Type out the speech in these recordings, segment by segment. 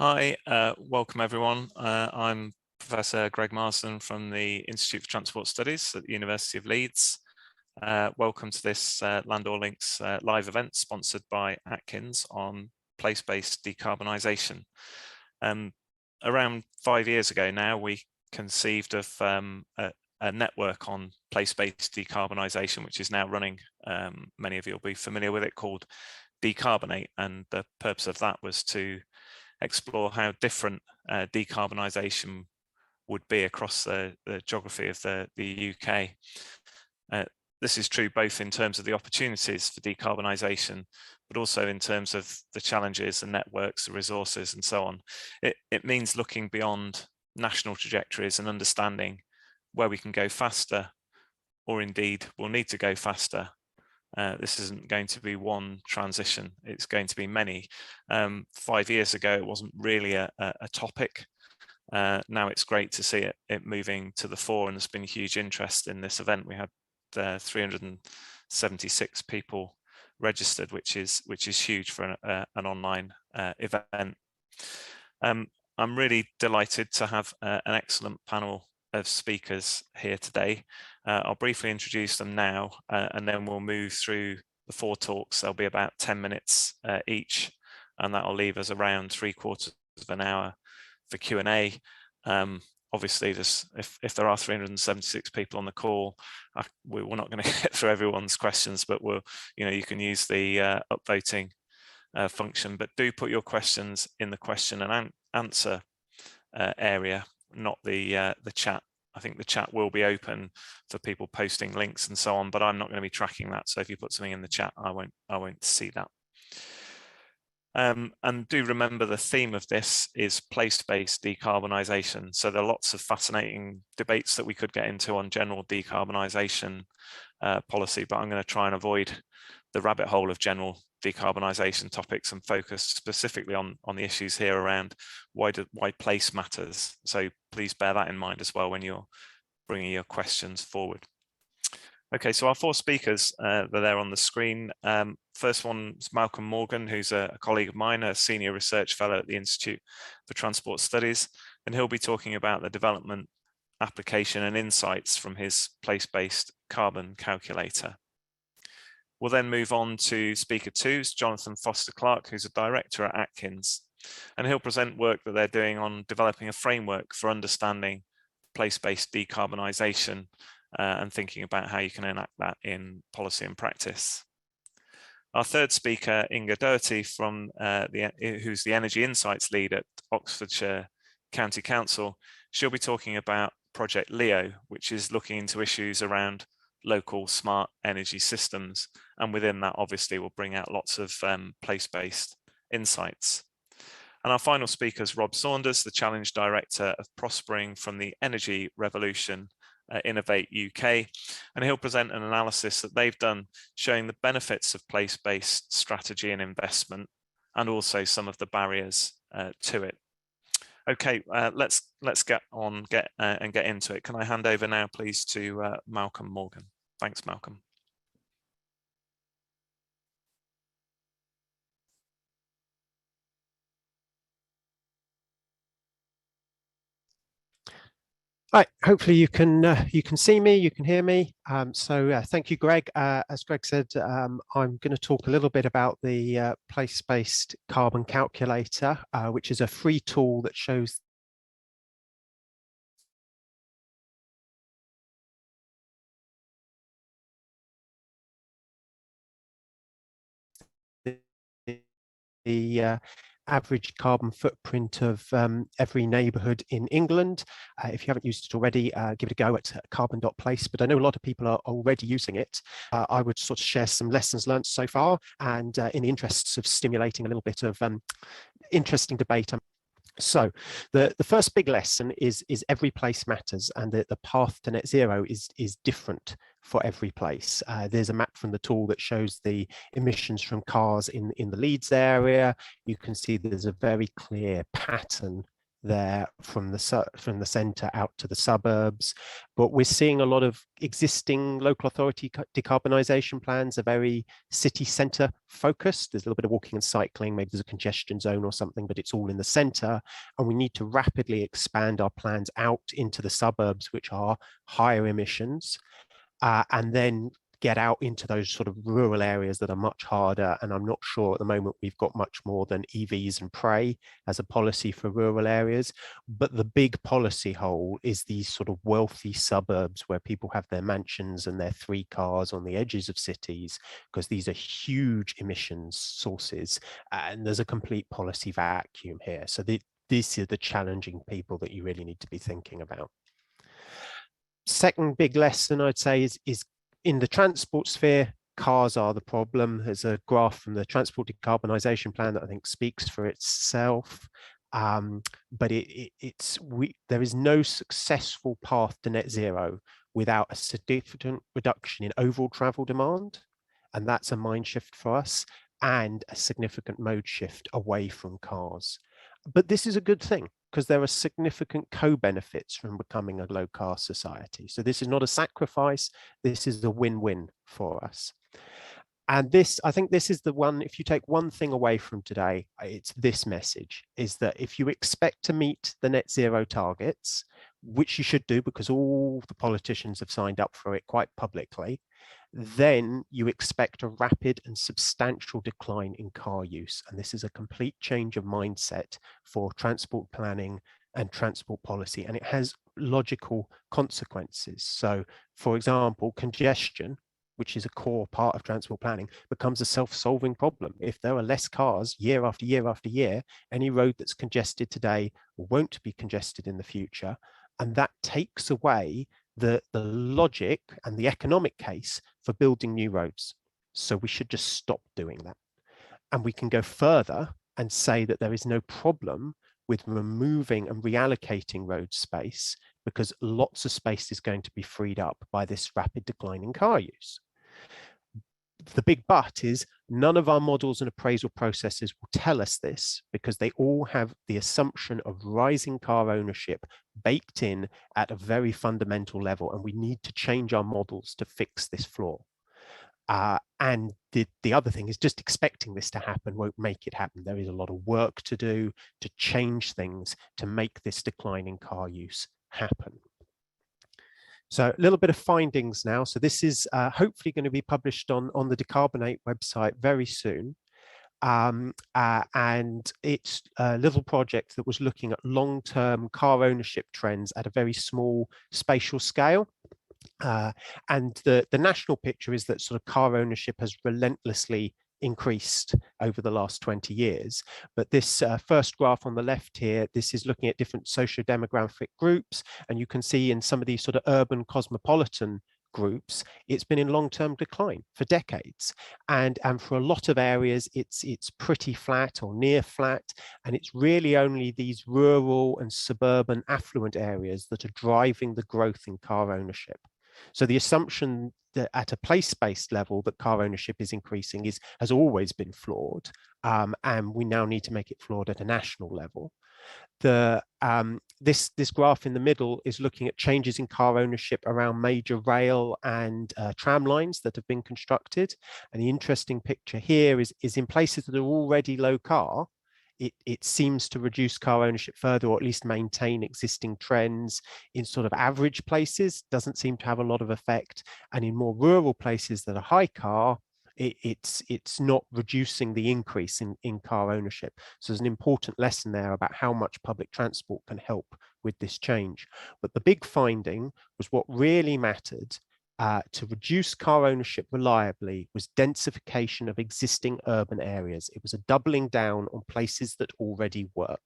Hi, welcome everyone. I'm Professor Greg Marsden from the Institute for Transport Studies at the University of Leeds. Welcome to this Landor LINKS live event sponsored by Atkins on place-based decarbonisation. Around 5 years ago now, we conceived of a network on place-based decarbonisation, which is now running. Many of you will be familiar with it, called Decarbonate, and the purpose of that was to explore how different decarbonisation would be across the geography of the UK. This is true both in terms of the opportunities for decarbonisation, but also in terms of the challenges, the networks, the resources, and so on. It means looking beyond national trajectories and understanding where we can go faster, or indeed will need to go faster. This isn't going to be one transition, it's going to be many. 5 years ago, it wasn't really a topic. Now it's great to see it moving to the fore, and there's been huge interest in this event. We had 376 people registered, which is huge for an online event. I'm really delighted to have an excellent panel of speakers here today. I'll briefly introduce them now, and then we'll move through the 4 talks. There'll be about 10 minutes each, and that'll leave us around 3/4 of an hour for Q&A. Obviously, if there are 376 people on the call, we're not going to get through everyone's questions, but you can use the upvoting function. But do put your questions in the question and answer area, not the chat. I think the chat will be open for people posting links and so on, but I'm not going to be tracking that. So if you put something in the chat, I won't see that. And do remember, the theme of this is place-based decarbonisation. So there are lots of fascinating debates that we could get into on general decarbonisation policy, but I'm going to try and avoid the rabbit hole of general decarbonisation topics and focus specifically on the issues here around why place matters. So please bear that in mind as well when you're bringing your questions forward. Okay, so our 4 speakers, they're there on the screen. First one is Malcolm Morgan, who's a colleague of mine, a senior research fellow at the Institute for Transport Studies, and he'll be talking about the development, application and insights from his place-based carbon calculator. We'll then move on to speaker 2, Jonathan Foster-Clark, who's a director at Atkins, and he'll present work that they're doing on developing a framework for understanding place-based decarbonisation and thinking about how you can enact that in policy and practice. Our third speaker, Inga Doherty, who's the Energy Insights Lead at Oxfordshire County Council, she'll be talking about Project Leo, which is looking into issues around local smart energy systems, and within that obviously will bring out lots of place-based insights. And our final speaker is Rob Saunders, the Challenge Director of Prospering from the Energy Revolution at Innovate UK, and he'll present an analysis that they've done showing the benefits of place-based strategy and investment, and also some of the barriers to it. Okay, let's get into it. Can I hand over now, please, to Malcolm Morgan? Thanks, Malcolm. Right, hopefully you can see me, you can hear me. Thank you, Greg. As Greg said, I'm going to talk a little bit about the place-based carbon calculator, which is a free tool that shows the average carbon footprint of every neighbourhood in England. If you haven't used it already, give it a go at carbon.place, but I know a lot of people are already using it. I would sort of share some lessons learned so far, and in the interests of stimulating a little bit of interesting debate. So the first big lesson is every place matters, and the path to net zero is different for every place. There's a map from the tool that shows the emissions from cars in the Leeds area. You can see there's a very clear pattern there from the centre out to the suburbs, but we're seeing a lot of existing local authority decarbonisation plans are very city centre focused. There's a little bit of walking and cycling, maybe there's a congestion zone or something, but it's all in the centre, and we need to rapidly expand our plans out into the suburbs, which are higher emissions, and then get out into those sort of rural areas that are much harder. And I'm not sure at the moment we've got much more than EVs and PREY as a policy for rural areas. But the big policy hole is these sort of wealthy suburbs where people have their mansions and their 3 cars on the edges of cities, because these are huge emissions sources. And there's a complete policy vacuum here. So these are the challenging people that you really need to be thinking about. Second big lesson I'd say is in the transport sphere, cars are the problem. There's a graph from the Transport Decarbonisation Plan that I think speaks for itself. But there is no successful path to net zero without a significant reduction in overall travel demand. And that's a mind shift for us, and a significant mode shift away from cars. But this is a good thing, because there are significant co-benefits from becoming a low-car society. So this is not a sacrifice, this is a win-win for us. And this, I think this is the one, if you take one thing away from today, it's this message, is that if you expect to meet the net zero targets, which you should do because all the politicians have signed up for it quite publicly, then you expect a rapid and substantial decline in car use. And this is a complete change of mindset for transport planning and transport policy, and it has logical consequences. So, for example, congestion, which is a core part of transport planning, becomes a self-solving problem. If there are less cars year after year after year, any road that's congested today won't be congested in the future. And that takes away the logic and the economic case for building new roads. So we should just stop doing that. And we can go further and say that there is no problem with removing and reallocating road space, because lots of space is going to be freed up by this rapid decline in car use. The big but is none of our models and appraisal processes will tell us this, because they all have the assumption of rising car ownership baked in at a very fundamental level, and we need to change our models to fix this flaw. And the other thing is just expecting this to happen won't make it happen. There is a lot of work to do to change things to make this decline in car use happen. So a little bit of findings now. So this is hopefully going to be published on the Decarbonate website very soon. And it's a little project that was looking at long-term car ownership trends at a very small spatial scale. And the national picture is that sort of car ownership has relentlessly increased over the last 20 years. But this first graph on the left here, this is looking at different socio-demographic groups. And you can see in some of these sort of urban cosmopolitan groups, it's been in long-term decline for decades. And for a lot of areas, it's pretty flat or near flat. And it's really only these rural and suburban affluent areas that are driving the growth in car ownership. So the assumption that at a place-based level that car ownership is increasing has always been flawed, and we now need to make it flawed at a national level. This graph in the middle is looking at changes in car ownership around major rail and tram lines that have been constructed. And the interesting picture here is in places that are already low car, it seems to reduce car ownership further, or at least maintain existing trends. In sort of average places, doesn't seem to have a lot of effect. And in more rural places that are high car, it's not reducing the increase in car ownership. So there's an important lesson there about how much public transport can help with this change. But the big finding was what really mattered to reduce car ownership reliably was densification of existing urban areas. It was a doubling down on places that already work.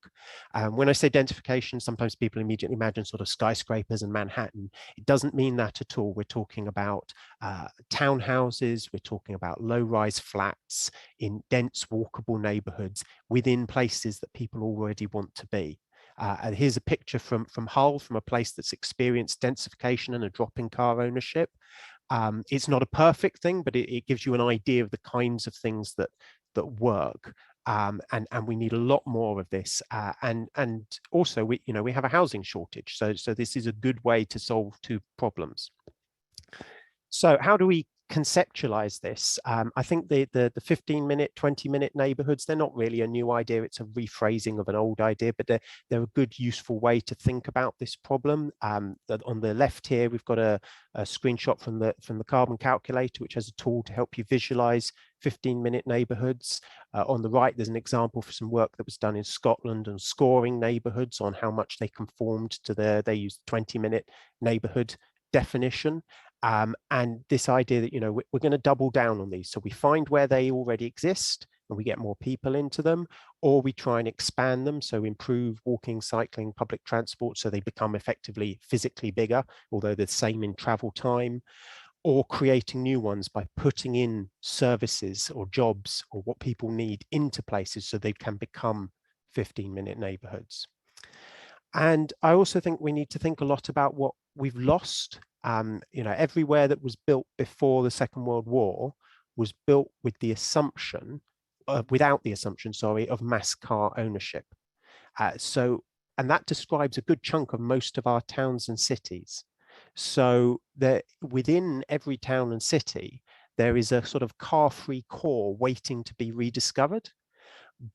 When I say densification, sometimes people immediately imagine sort of skyscrapers and Manhattan. It doesn't mean that at all. We're talking about townhouses, we're talking about low-rise flats in dense walkable neighborhoods within places that people already want to be. And here's a picture from Hull, from a place that's experienced densification and a drop in car ownership. It's not a perfect thing, but it gives you an idea of the kinds of things that work. and we need a lot more of this. And also we have a housing shortage. So this is a good way to solve two problems. So how do we conceptualize this? I think the 15-minute, 20-minute neighborhoods, they're not really a new idea. It's a rephrasing of an old idea, but they're a good, useful way to think about this problem. On the left here, we've got a screenshot from the Carbon Calculator, which has a tool to help you visualize 15-minute neighborhoods. On the right, there's an example for some work that was done in Scotland and scoring neighborhoods on how much they conformed to they used 20-minute neighborhood definition. And this idea that, we're going to double down on these. So we find where they already exist and we get more people into them, or we try and expand them. So improve walking, cycling, public transport, so they become effectively physically bigger, although they're the same in travel time, or creating new ones by putting in services or jobs or what people need into places so they can become 15-minute neighborhoods. And I also think we need to think a lot about what we've lost. Everywhere that was built before the Second World War was built with the assumption, without the assumption, of mass car ownership. And that describes a good chunk of most of our towns and cities. So within every town and city, there is a sort of car-free core waiting to be rediscovered.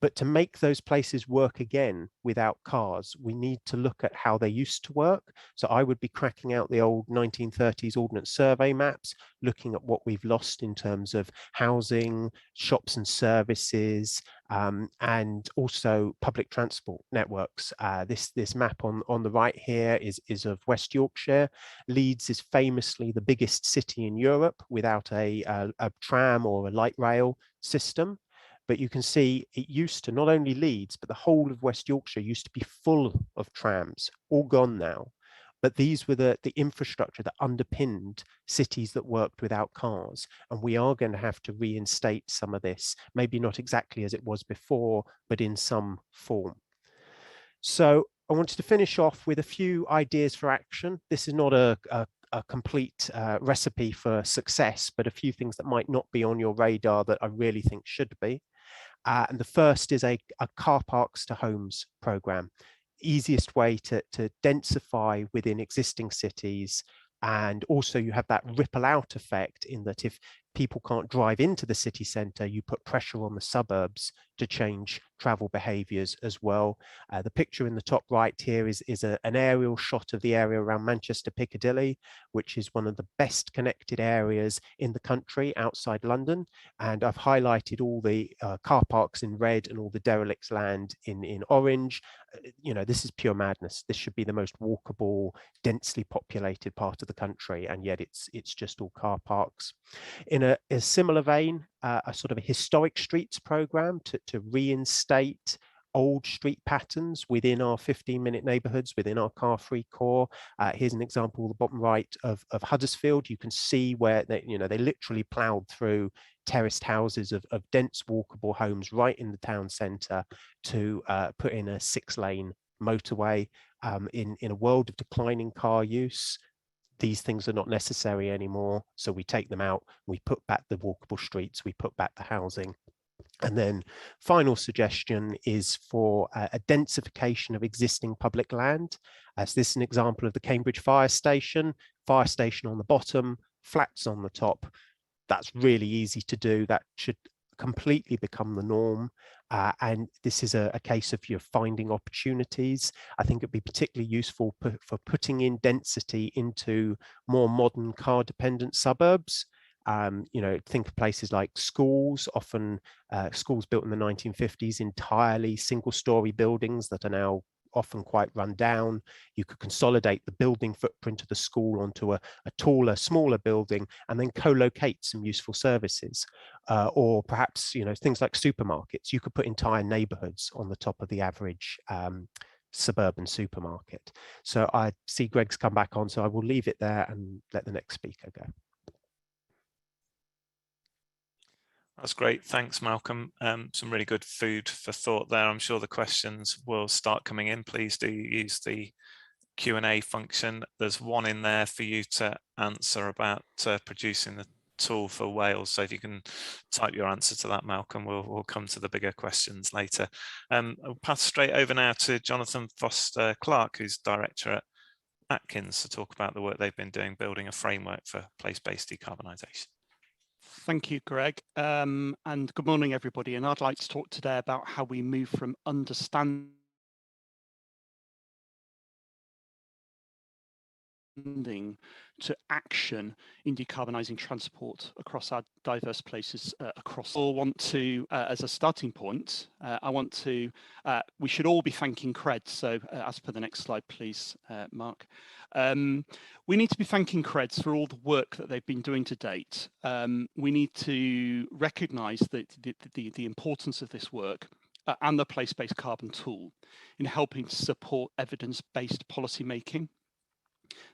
But to make those places work again without cars, we need to look at how they used to work. So I would be cracking out the old 1930s Ordnance Survey maps, looking at what we've lost in terms of housing, shops and services, and also public transport networks. This map on the right here is of West Yorkshire. Leeds is famously the biggest city in Europe without a tram or a light rail system. But you can see it used to, not only Leeds, but the whole of West Yorkshire used to be full of trams, all gone now. But these were the infrastructure that underpinned cities that worked without cars. And we are going to have to reinstate some of this, maybe not exactly as it was before, but in some form. So I wanted to finish off with a few ideas for action. This is not a complete recipe for success, but a few things that might not be on your radar that I really think should be. And the first is a car parks to homes program. Easiest way to densify within existing cities. And also you have that ripple out effect in that if people can't drive into the city centre, you put pressure on the suburbs to change travel behaviours as well. The picture in the top right here is an aerial shot of the area around Manchester Piccadilly, which is one of the best connected areas in the country outside London. And I've highlighted all the car parks in red and all the derelict land in orange. This is pure madness. This should be the most walkable, densely populated part of the country, and yet it's just all car parks. In a similar vein, a sort of a historic streets program to reinstate old street patterns within our 15-minute neighborhoods, within our car-free core. Here's an example, the bottom right of Huddersfield. You can see where they literally plowed through terraced houses of dense walkable homes right in the town centre to put in a 6-lane motorway. In a world of declining car use, these things are not necessary anymore. So we take them out, we put back the walkable streets, we put back the housing. And then final suggestion is for a densification of existing public land. As this is an example of the Cambridge fire station on the bottom, flats on the top. That's really easy to do. That should completely become the norm. And this is a case of you're finding opportunities. I think it'd be particularly useful for putting in density into more modern car-dependent suburbs. Think of places like schools, often schools built in the 1950s, entirely single-story buildings that are now often quite run down. You could consolidate the building footprint of the school onto a taller, smaller building and then co-locate some useful services. Or perhaps, things like supermarkets. You could put entire neighborhoods on the top of the average suburban supermarket. So I see Greg's come back on, so I will leave it there and let the next speaker go. That's great. Thanks, Malcolm. Some really good food for thought there. I'm sure the questions will start coming in. Please do use the Q&A function. There's one in there for you to answer about producing the tool for Wales. So if you can type your answer to that, Malcolm, we'll come to the bigger questions later. I'll pass straight over now to Jonathan Foster-Clark, who's director at Atkins, to talk about the work they've been doing building a framework for place-based decarbonisation. Thank you, Greg, and good morning, everybody. And I'd like to talk today about how we move from understanding to action in decarbonising transport across our diverse places across. I want to, as a starting point, we should all be thanking CREDS. So as per the next slide, please, Mark. We need to be thanking CREDS for all the work that they've been doing to date. We need to recognise the importance of this work and the place-based carbon tool in helping to support evidence-based policy making.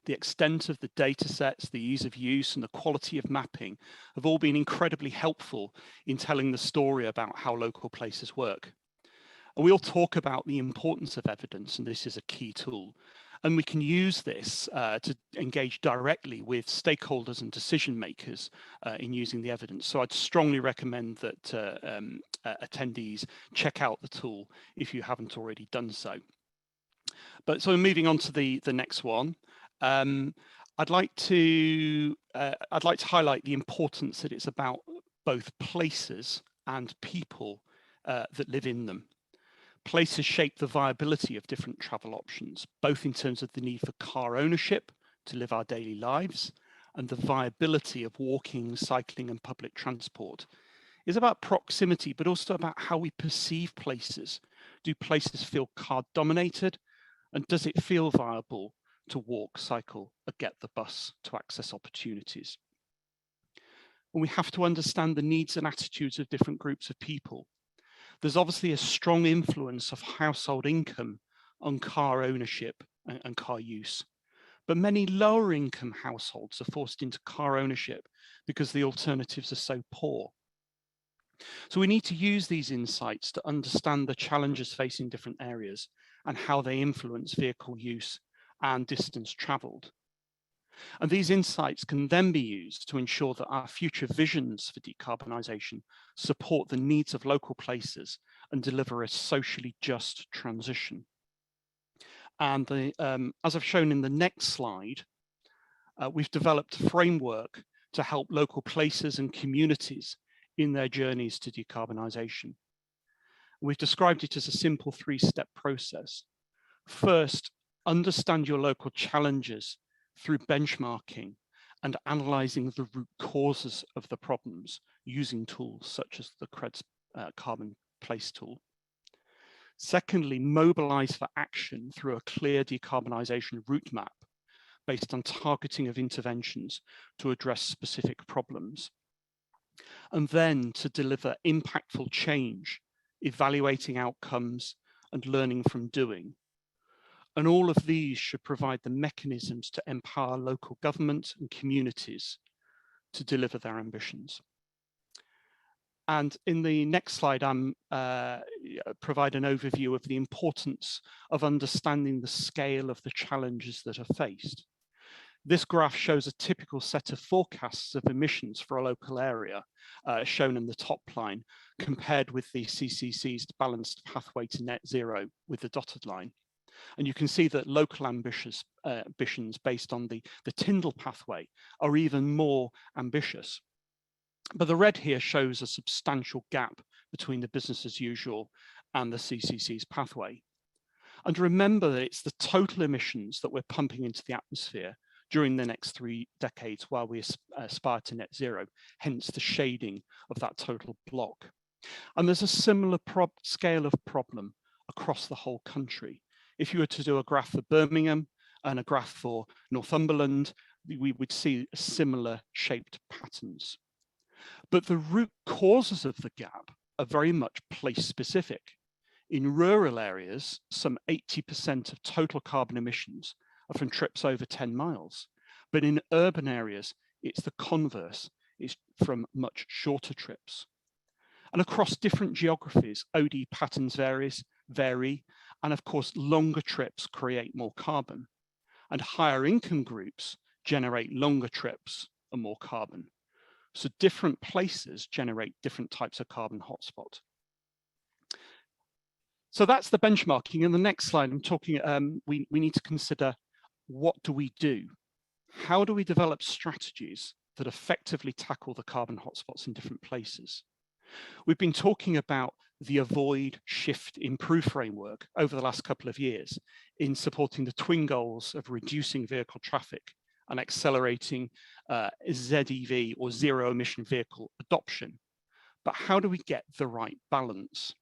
The extent of the data sets, the ease of use and the quality of mapping have all been incredibly helpful in telling the story about how local places work. And we all talk about the importance of evidence, and this is a key tool. And we can use this to engage directly with stakeholders and decision makers in using the evidence. So I'd strongly recommend that attendees check out the tool if you haven't already done so. But so moving on to the next one. I'd like to highlight the importance that it's about both places and people that live in them. Places shape the viability of different travel options, both in terms of the need for car ownership to live our daily lives and the viability of walking, cycling and public transport. It's about proximity, but also about how we perceive places. Do places feel car dominated? And does it feel viable to walk, cycle, or get the bus to access opportunities? And we have to understand the needs and attitudes of different groups of people. There's obviously a strong influence of household income on car ownership and car use. But many lower income households are forced into car ownership because the alternatives are so poor. So we need to use these insights to understand the challenges facing different areas and how they influence vehicle use and distance travelled. And these insights can then be used to ensure that our future visions for decarbonisation support the needs of local places and deliver a socially just transition. And as I've shown in the next slide, we've developed a framework to help local places and communities in their journeys to decarbonisation. We've described it as a simple three-step process. First, understand your local challenges through benchmarking and analysing the root causes of the problems using tools such as the CREDS Carbon Place tool. Secondly, mobilise for action through a clear decarbonisation route map based on targeting of interventions to address specific problems. And then to deliver impactful change, evaluating outcomes and learning from doing. And all of these should provide the mechanisms to empower local government and communities to deliver their ambitions. And in the next slide, I'm provide an overview of the importance of understanding the scale of the challenges that are faced. This graph shows a typical set of forecasts of emissions for a local area, shown in the top line, compared with the CCC's balanced pathway to net zero with the dotted line. And you can see that local ambitions based on the Tyndall pathway are even more ambitious. But the red here shows a substantial gap between the business as usual and the CCC's pathway. And remember that it's the total emissions that we're pumping into the atmosphere during the next 3 decades while we aspire to net zero, hence the shading of that total block. And there's a similar scale of problem across the whole country. If you were to do a graph for Birmingham and a graph for Northumberland, we would see similar shaped patterns. But the root causes of the gap are very much place specific. In rural areas, some 80% of total carbon emissions are from trips over 10 miles. But in urban areas, it's the converse, it's from much shorter trips. And across different geographies, OD patterns vary, and of course, longer trips create more carbon. And higher income groups generate longer trips and more carbon. So different places generate different types of carbon hotspot. So that's the benchmarking. In the next slide, I'm talking, we need to consider, what do we do? How do we develop strategies that effectively tackle the carbon hotspots in different places? We've been talking about the avoid, shift, improve framework over the last couple of years in supporting the twin goals of reducing vehicle traffic and accelerating ZEV or zero emission vehicle adoption. But how do we get the right balance?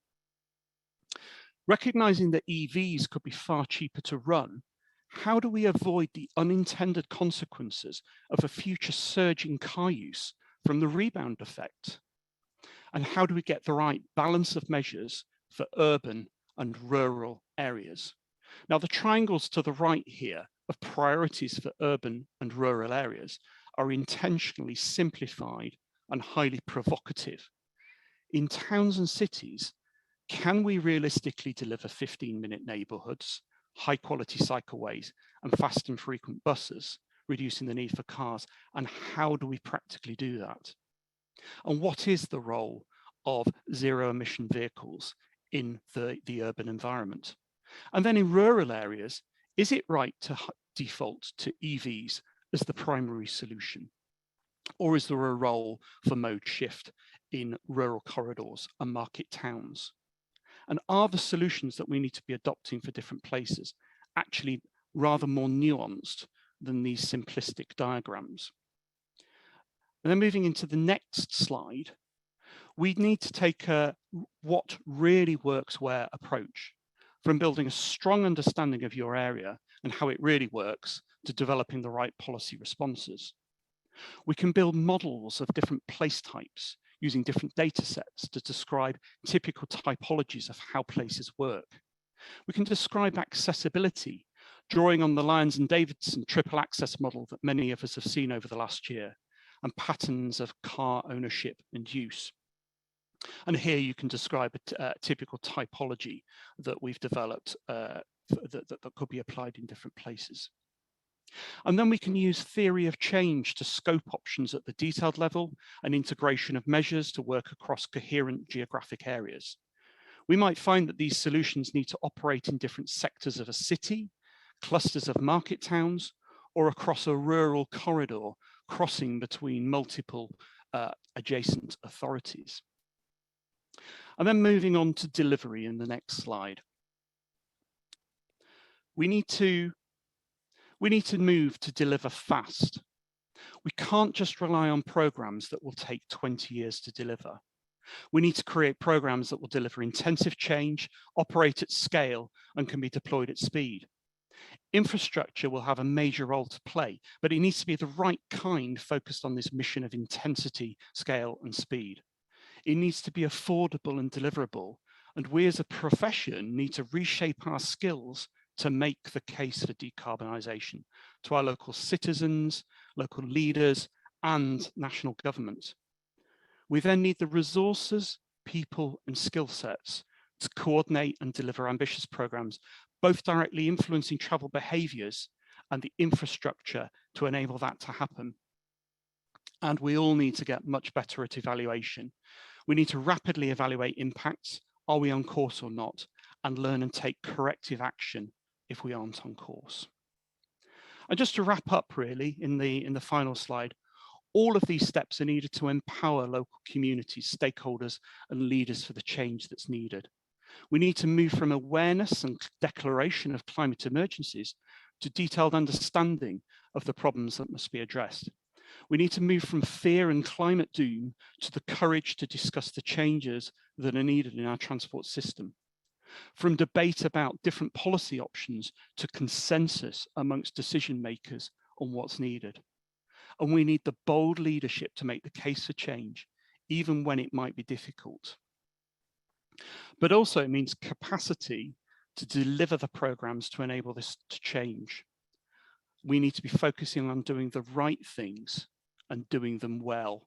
Recognizing that EVs could be far cheaper to run, how do we avoid the unintended consequences of a future surge in car use from the rebound effect? And how do we get the right balance of measures for urban and rural areas? Now, the triangles to the right here of priorities for urban and rural areas are intentionally simplified and highly provocative. In towns and cities, can we realistically deliver 15-minute neighborhoods, high quality cycleways, and fast and frequent buses, reducing the need for cars? And how do we practically do that? And what is the role of zero emission vehicles in the urban environment? And then in rural areas, is it right to default to EVs as the primary solution? Or is there a role for mode shift in rural corridors and market towns? And are the solutions that we need to be adopting for different places actually rather more nuanced than these simplistic diagrams? And then moving into the next slide, we need to take a what really works where approach, from building a strong understanding of your area and how it really works to developing the right policy responses. We can build models of different place types using different data sets to describe typical typologies of how places work. We can describe accessibility, drawing on the Lyons and Davidson triple access model that many of us have seen over the last year, and patterns of car ownership and use. And here you can describe a typical typology that we've developed that could be applied in different places. And then we can use theory of change to scope options at the detailed level and integration of measures to work across coherent geographic areas. We might find that these solutions need to operate in different sectors of a city, clusters of market towns, or across a rural corridor crossing between multiple adjacent authorities. And then moving on to delivery in the next slide. We need to move to deliver fast. We can't just rely on programs that will take 20 years to deliver. We need to create programs that will deliver intensive change, operate at scale, and can be deployed at speed. Infrastructure will have a major role to play, but it needs to be the right kind focused on this mission of intensity, scale, and speed. It needs to be affordable and deliverable, and we as a profession need to reshape our skills to make the case for decarbonisation to our local citizens, local leaders, and national government. We then need the resources, people, and skill sets to coordinate and deliver ambitious programs, both directly influencing travel behaviours and the infrastructure to enable that to happen. And we all need to get much better at evaluation. We need to rapidly evaluate impacts. Are we on course or not? And learn and take corrective action if we aren't on course. And just to wrap up really in the final slide, all of these steps are needed to empower local communities, stakeholders, and leaders for the change that's needed. We need to move from awareness and declaration of climate emergencies to detailed understanding of the problems that must be addressed. We need to move from fear and climate doom to the courage to discuss the changes that are needed in our transport system. From debate about different policy options to consensus amongst decision makers on what's needed. And we need the bold leadership to make the case for change, even when it might be difficult. But also it means capacity to deliver the programs to enable this to change. We need to be focusing on doing the right things and doing them well.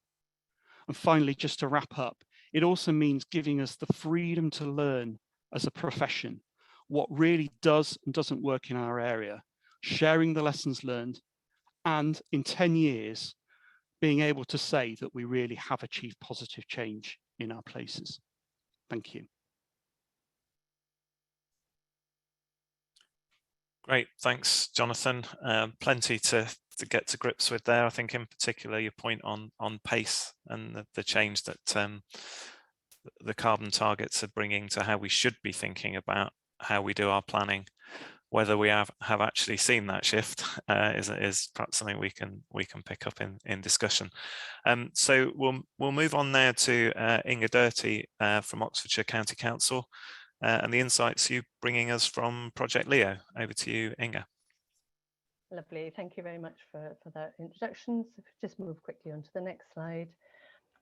And finally, just to wrap up, it also means giving us the freedom to learn as a profession what really does and doesn't work in our area, sharing the lessons learned, and in 10 years, being able to say that we really have achieved positive change in our places. Thank you. Great, thanks, Jonathan. Plenty to get to grips with there. I think in particular your point on pace and the change that the carbon targets are bringing to how we should be thinking about how we do our planning. Whether we have actually seen that shift is perhaps something we can pick up in discussion. So we'll move on now to Inga Doherty from Oxfordshire County Council and the insights you bringing us from Project Leo. Over to you, Inga. Lovely, thank you very much for that introduction. So if we just move quickly on to the next slide.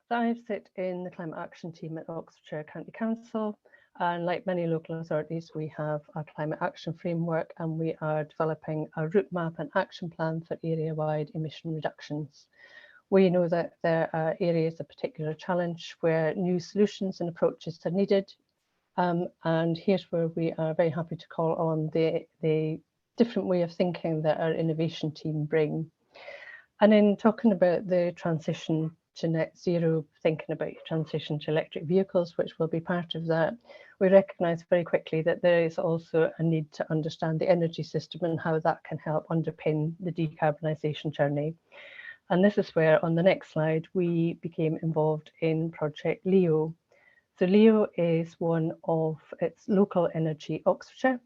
So I sit in the climate action team at Oxfordshire County Council. And like many local authorities, we have our climate action framework and we are developing a route map and action plan for area-wide emission reductions. We know that there are areas of particular challenge where new solutions and approaches are needed. And here's where we are very happy to call on the different way of thinking that our innovation team bring. And in talking about the transition to net zero, thinking about your transition to electric vehicles, which will be part of that, we recognise very quickly that there is also a need to understand the energy system and how that can help underpin the decarbonisation journey. And this is where, on the next slide, we became involved in Project Leo. So Leo is one of its local energy Oxfordshire,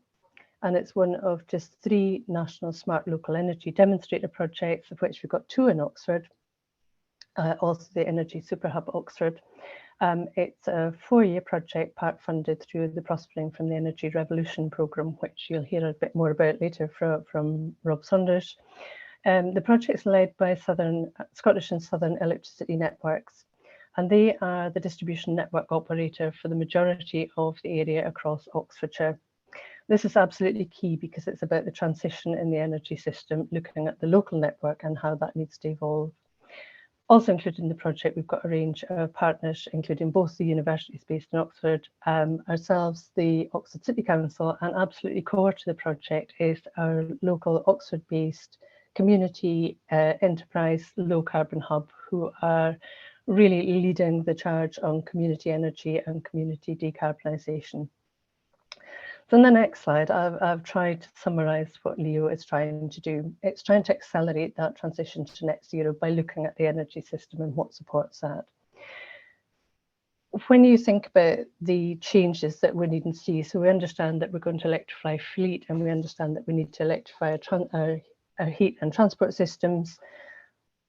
and it's one of just 3 national smart local energy demonstrator projects, of which we've got 2 in Oxford. Also the Energy Superhub Oxford. It's a 4-year project part funded through the Prospering from the Energy Revolution programme, which you'll hear a bit more about later from Rob Saunders. The project's led by Scottish and Southern Electricity Networks, and they are the distribution network operator for the majority of the area across Oxfordshire. This is absolutely key because it's about the transition in the energy system, looking at the local network and how that needs to evolve. Also included in the project, we've got a range of partners, including both the universities based in Oxford, ourselves, the Oxford City Council, and absolutely core to the project is our local Oxford-based community enterprise low carbon hub, who are really leading the charge on community energy and community decarbonisation. So on the next slide, I've tried to summarise what Leo is trying to do. It's trying to accelerate that transition to net zero by looking at the energy system and what supports that. When you think about the changes that we need to see, so we understand that we're going to electrify fleet and we understand that we need to electrify our heat and transport systems.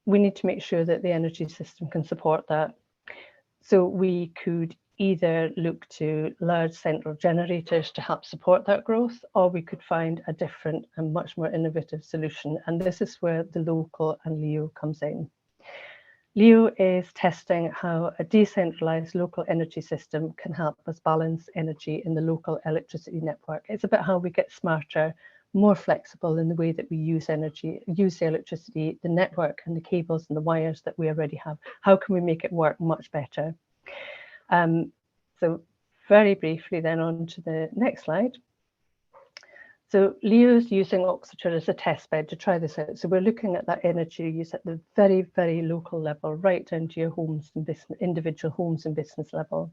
We need to make sure that the energy system can support that. So we could either look to large central generators to help support that growth, or we could find a different and much more innovative solution. And this is where the local and Leo comes in. Leo is testing how a decentralized local energy system can help us balance energy in the local electricity network. It's about how we get smarter, more flexible in the way that we use energy, use the electricity, the network and the cables and the wires that we already have. How can we make it work much better? So very briefly then on to the next slide. So Leo's using Oxfordshire as a test bed to try this out. So we're looking at that energy use at the very, very local level, right down to your homes and business, individual homes and business level.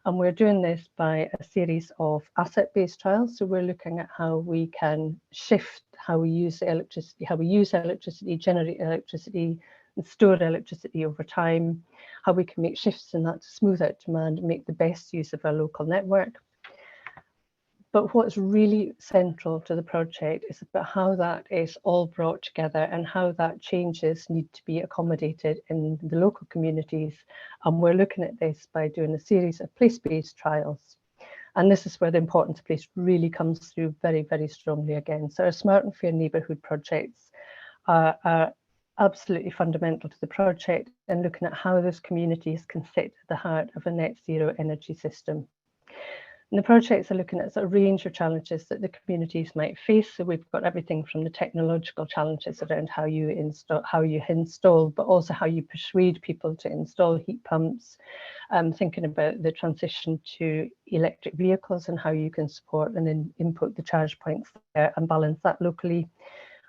And we're doing this by a series of asset-based trials. So we're looking at how we can shift how we use electricity, generate electricity, and store electricity over time, how we can make shifts in that to smooth out demand and make the best use of our local network. But what's really central to the project is about how that is all brought together and how that changes need to be accommodated in the local communities. And we're looking at this by doing a series of place-based trials. And this is where the importance of place really comes through very, very strongly again. So our smart and fair neighbourhood projects are absolutely fundamental to the project and looking at how those communities can sit at the heart of a net zero energy system. And the projects are looking at a range of challenges that the communities might face. So we've got everything from the technological challenges around how you install, but also how you persuade people to install heat pumps, thinking about the transition to electric vehicles and how you can support and then input the charge points there and balance that locally,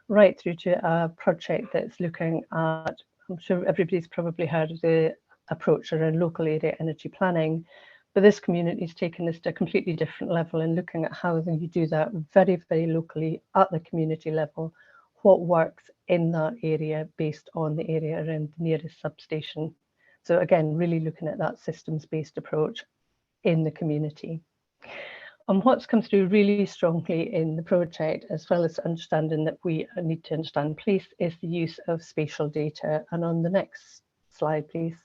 right through to a project that's looking at I'm sure everybody's probably heard of the approach around local area energy planning, but this community is taking this to a completely different level and looking at how you do that very, very locally at the community level, what works in that area based on the area around the nearest substation. So again, really looking at that systems-based approach in the community. And what's come through really strongly in the project, as well as understanding that we need to understand place, is the use of spatial data. And on the next slide, please.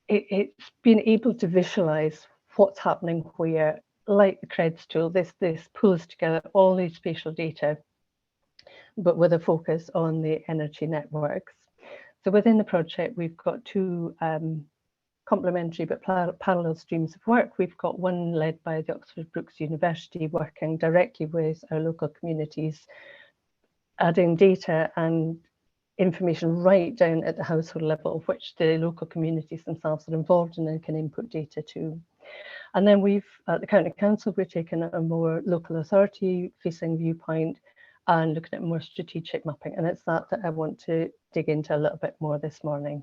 It's been able to visualize what's happening where, like the CREDS tool, this pulls together all these spatial data, but with a focus on the energy networks. So within the project, we've got two complementary but parallel streams of work. We've got one led by the Oxford Brookes University, working directly with our local communities, adding data and information right down at the household level, which the local communities themselves are involved in and can input data to. And then we've, at the County Council, we're taking a more local authority facing viewpoint and looking at more strategic mapping. And it's that I want to dig into a little bit more this morning.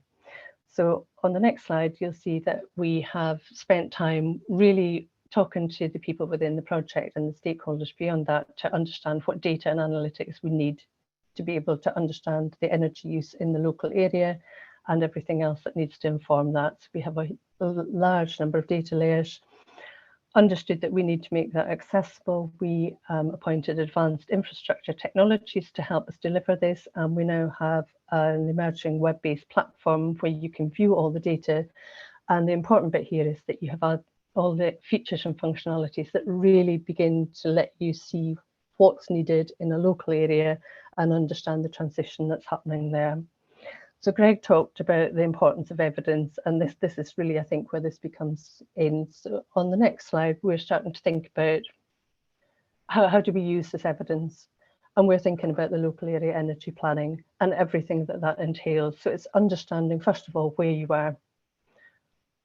So on the next slide, you'll see that we have spent time really talking to the people within the project and the stakeholders beyond that to understand what data and analytics we need to be able to understand the energy use in the local area and everything else that needs to inform that. So we have a large number of data layers. Understood that we need to make that accessible. We appointed advanced infrastructure technologies to help us deliver this, and we now have an emerging web-based platform where you can view all the data. And the important bit here is that you have all the features and functionalities that really begin to let you see what's needed in a local area and understand the transition that's happening there. So Greg talked about the importance of evidence, and this is really, I think, where this becomes in. So on the next slide, we're starting to think about how do we use this evidence? And we're thinking about the local area energy planning and everything that that entails. So it's understanding, first of all, where you are.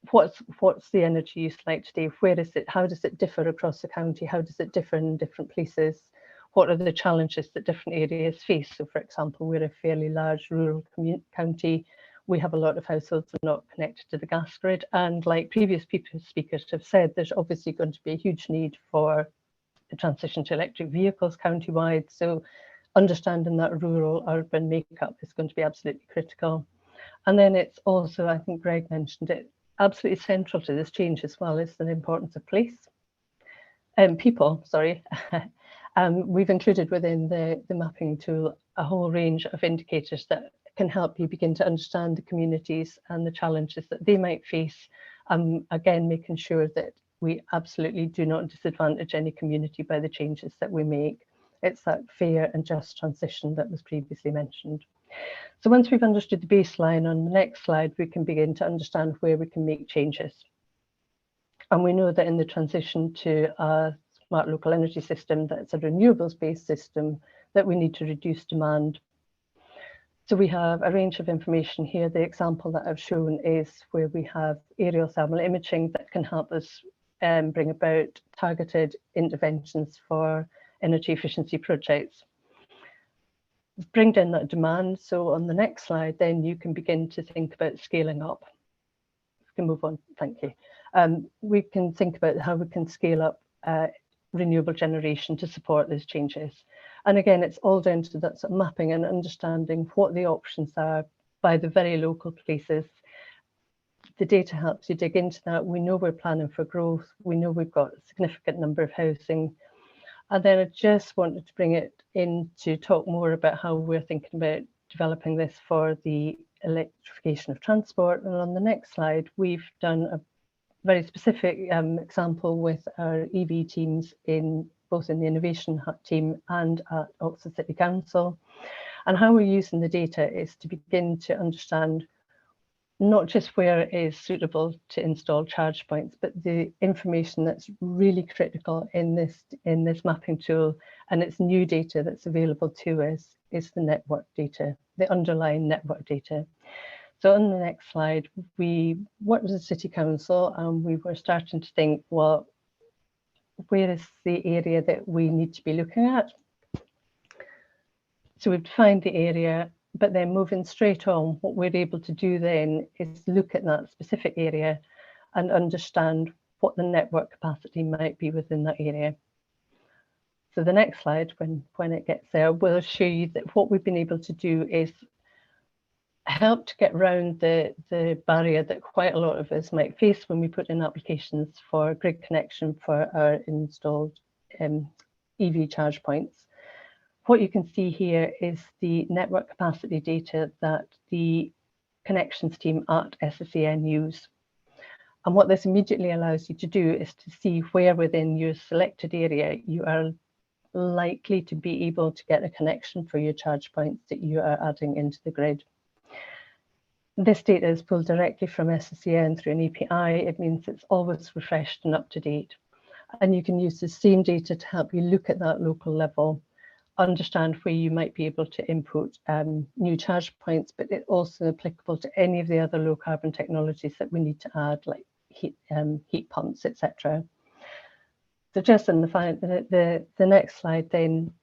What's the energy use like today? Where is it? How does it differ across the county? How does it differ in different places? What are the challenges that different areas face? So for example, we're a fairly large rural county. We have a lot of households that are not connected to the gas grid. And like previous speakers have said, there's obviously going to be a huge need for the transition to electric vehicles countywide. So understanding that rural urban makeup is going to be absolutely critical. And then it's also, I think Greg mentioned it, absolutely central to this change as well is the importance of place. People, sorry. We've included within the mapping tool a whole range of indicators that can help you begin to understand the communities and the challenges that they might face. Again, making sure that we absolutely do not disadvantage any community by the changes that we make. It's that fair and just transition that was previously mentioned. So once we've understood the baseline, on the next slide, we can begin to understand where we can make changes. And we know that in the transition to a smart local energy system, that's a renewables-based system, that we need to reduce demand. So we have a range of information here. The example that I've shown is where we have aerial thermal imaging that can help us bring about targeted interventions for energy efficiency projects. Bring down that demand. So on the next slide, then you can begin to think about scaling up. We can move on, thank you. We can think about how we can scale up renewable generation to support those changes. And again, it's all down to that sort of mapping and understanding what the options are by the very local places. The data helps you dig into that. We know we're planning for growth. We know we've got a significant number of housing. And then I just wanted to bring it in to talk more about how we're thinking about developing this for the electrification of transport. And on the next slide, we've done a very specific example with our EV teams both in the innovation team and at Oxford City Council. And how we're using the data is to begin to understand not just where it is suitable to install charge points, but the information that's really critical in this mapping tool, and it's new data that's available to us, is the network data, the underlying network data. So on the next slide, we worked with the City Council and we were starting to think, well, where is the area that we need to be looking at? So we've defined the area, But then moving straight on, what we're able to do then is look at that specific area and understand what the network capacity might be within that area. So the next slide, when it gets there, will show you that what we've been able to do is help to get around the barrier that quite a lot of us might face when we put in applications for grid connection for our installed EV charge points. What you can see here is the network capacity data that the connections team at SSEN use. And what this immediately allows you to do is to see where within your selected area you are likely to be able to get a connection for your charge points that you are adding into the grid. This data is pulled directly from SSEN through an API. It means it's always refreshed and up to date. And you can use the same data to help you look at that local level, understand where you might be able to input new charge points, but it's also applicable to any of the other low carbon technologies that we need to add, like heat pumps, etc. So just in the next slide then,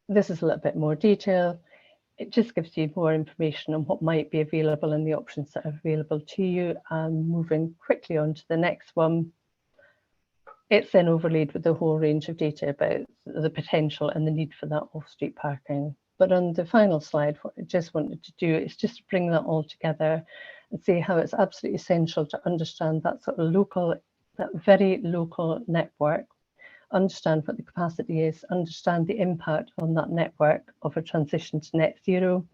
this is a little bit more detail. It just gives you more information on what might be available and the options that are available to you. And moving quickly on to the next one, it's then overlaid with the whole range of data about the potential and the need for that off-street parking. But on the final slide, what I just wanted to do is just bring that all together and see how it's absolutely essential to understand that sort of local, that very local network, understand what the capacity is, understand the impact on that network of a transition to net zero.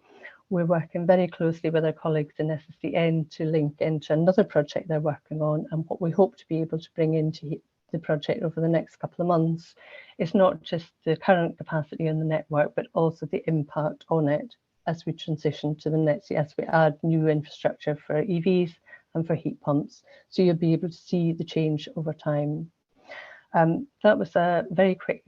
We're working very closely with our colleagues in SSEN to link into another project they're working on, and what we hope to be able to bring into the project over the next couple of months is not just the current capacity on the network, but also the impact on it as we transition to the net zero, as we add new infrastructure for EVs and for heat pumps. So you'll be able to see the change over time. That was a very quick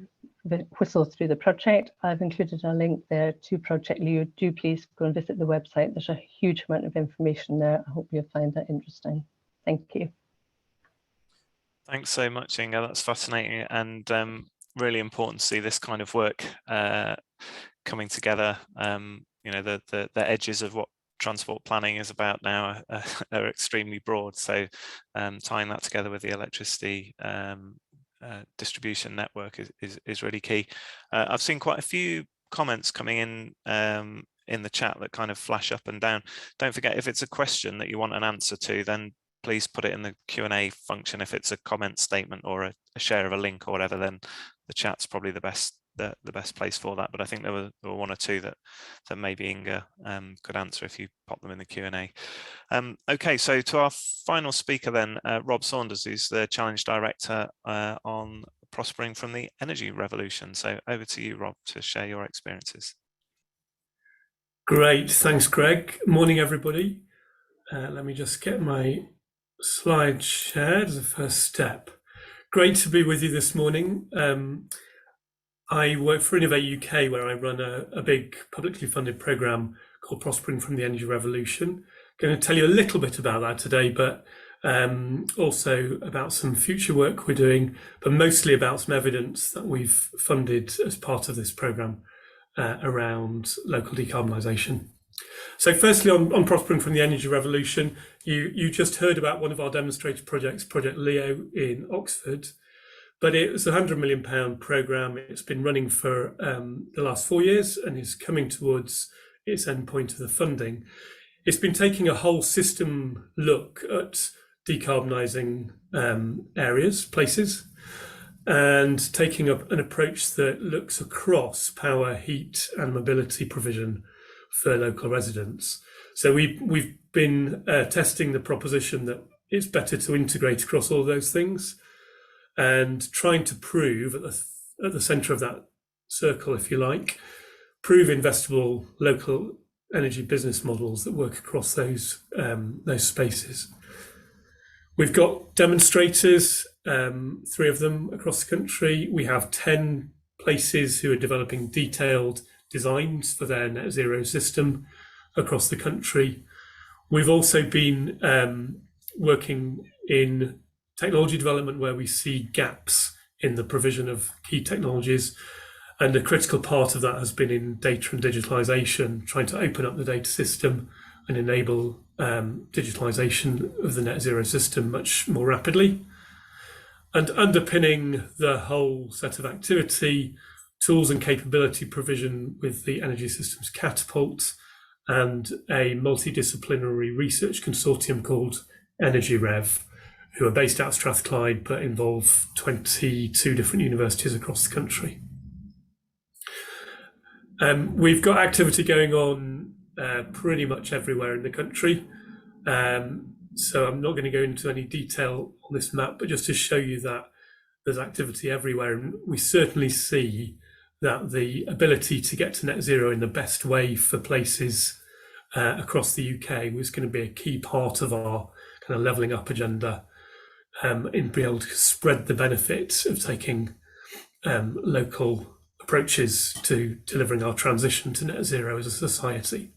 whistle through the project. I've included a link there to Project Leo. Do please go and visit the website. There's a huge amount of information there. I hope you'll find that interesting. Thank you. Thanks so much, Inga. That's fascinating and really important to see this kind of work coming together. You know, the edges of what transport planning is about now are extremely broad. So tying that together with the electricity distribution network is really key. I've seen quite a few comments coming in the chat that kind of flash up and down. Don't forget, if it's a question that you want an answer to, then please put it in the Q&A function. If it's a comment statement or a share of a link or whatever, then the chat's probably the best place for that. But I think there were one or two that maybe Inga could answer if you pop them in the Q&A. Okay, so to our final speaker then, Rob Saunders, who's the Challenge Director on Prospering from the Energy Revolution. So over to you, Rob, to share your experiences. Great, thanks, Greg. Morning, everybody. Let me just get my slide shared as a first step. Great to be with you this morning. I work for Innovate UK, where I run a big publicly funded programme called Prospering from the Energy Revolution. I'm going to tell you a little bit about that today, but also about some future work we're doing, but mostly about some evidence that we've funded as part of this programme around local decarbonisation. So firstly, on Prospering from the Energy Revolution, you just heard about one of our demonstrator projects, Project Leo in Oxford, but it was a £100 million programme. It's been running for the last 4 years and is coming towards its end point of the funding. It's been taking a whole system look at decarbonising areas, places, and taking up an approach that looks across power, heat and mobility provision for local residents. So we've been testing the proposition that it's better to integrate across all of those things and trying to prove at the centre of that circle, if you like, prove investable local energy business models that work across those spaces. We've got demonstrators, 3 of them across the country. We have 10 places who are developing detailed designs for their net zero system across the country. We've also been working in technology development where we see gaps in the provision of key technologies, And a critical part of that has been in data and digitalisation, trying to open up the data system and enable digitalisation of the net zero system much more rapidly. And underpinning the whole set of activity, tools and capability provision with the Energy Systems Catapult and a multidisciplinary research consortium called Energy Rev, who are based out of Strathclyde but involve 22 different universities across the country. We've got activity going on pretty much everywhere in the country. So I'm not going to go into any detail on this map, but just to show you that there's activity everywhere. And we certainly see that the ability to get to net zero in the best way for places across the UK was going to be a key part of our kind of levelling up agenda, in being able to spread the benefits of taking local approaches to delivering our transition to net zero as a society.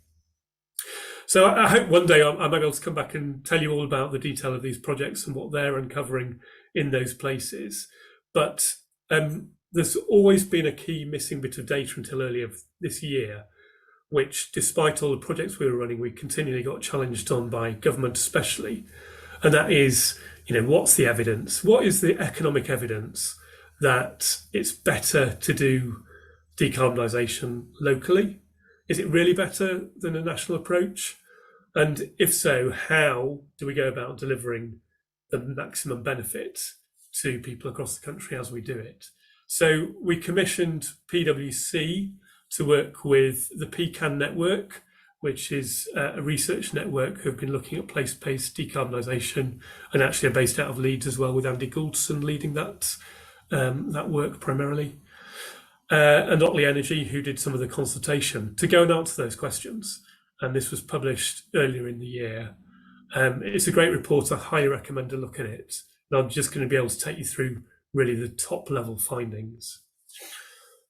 So I hope one day I might be able to come back and tell you all about the detail of these projects and what they're uncovering in those places. But there's always been a key missing bit of data until earlier this year, which, despite all the projects we were running, we continually got challenged on by government especially. And that is, what's the evidence? What is the economic evidence that it's better to do decarbonisation locally? Is it really better than a national approach? And if so, how do we go about delivering the maximum benefit to people across the country as we do it? So we commissioned PwC to work with the PCAN network, which is a research network who have been looking at place-based decarbonisation and actually are based out of Leeds as well, with Andy Gouldston leading that work primarily. And Otley Energy, who did some of the consultation to go and answer those questions. And this was published earlier in the year. It's a great report. I highly recommend to look at it. And I'm just going to be able to take you through really the top level findings.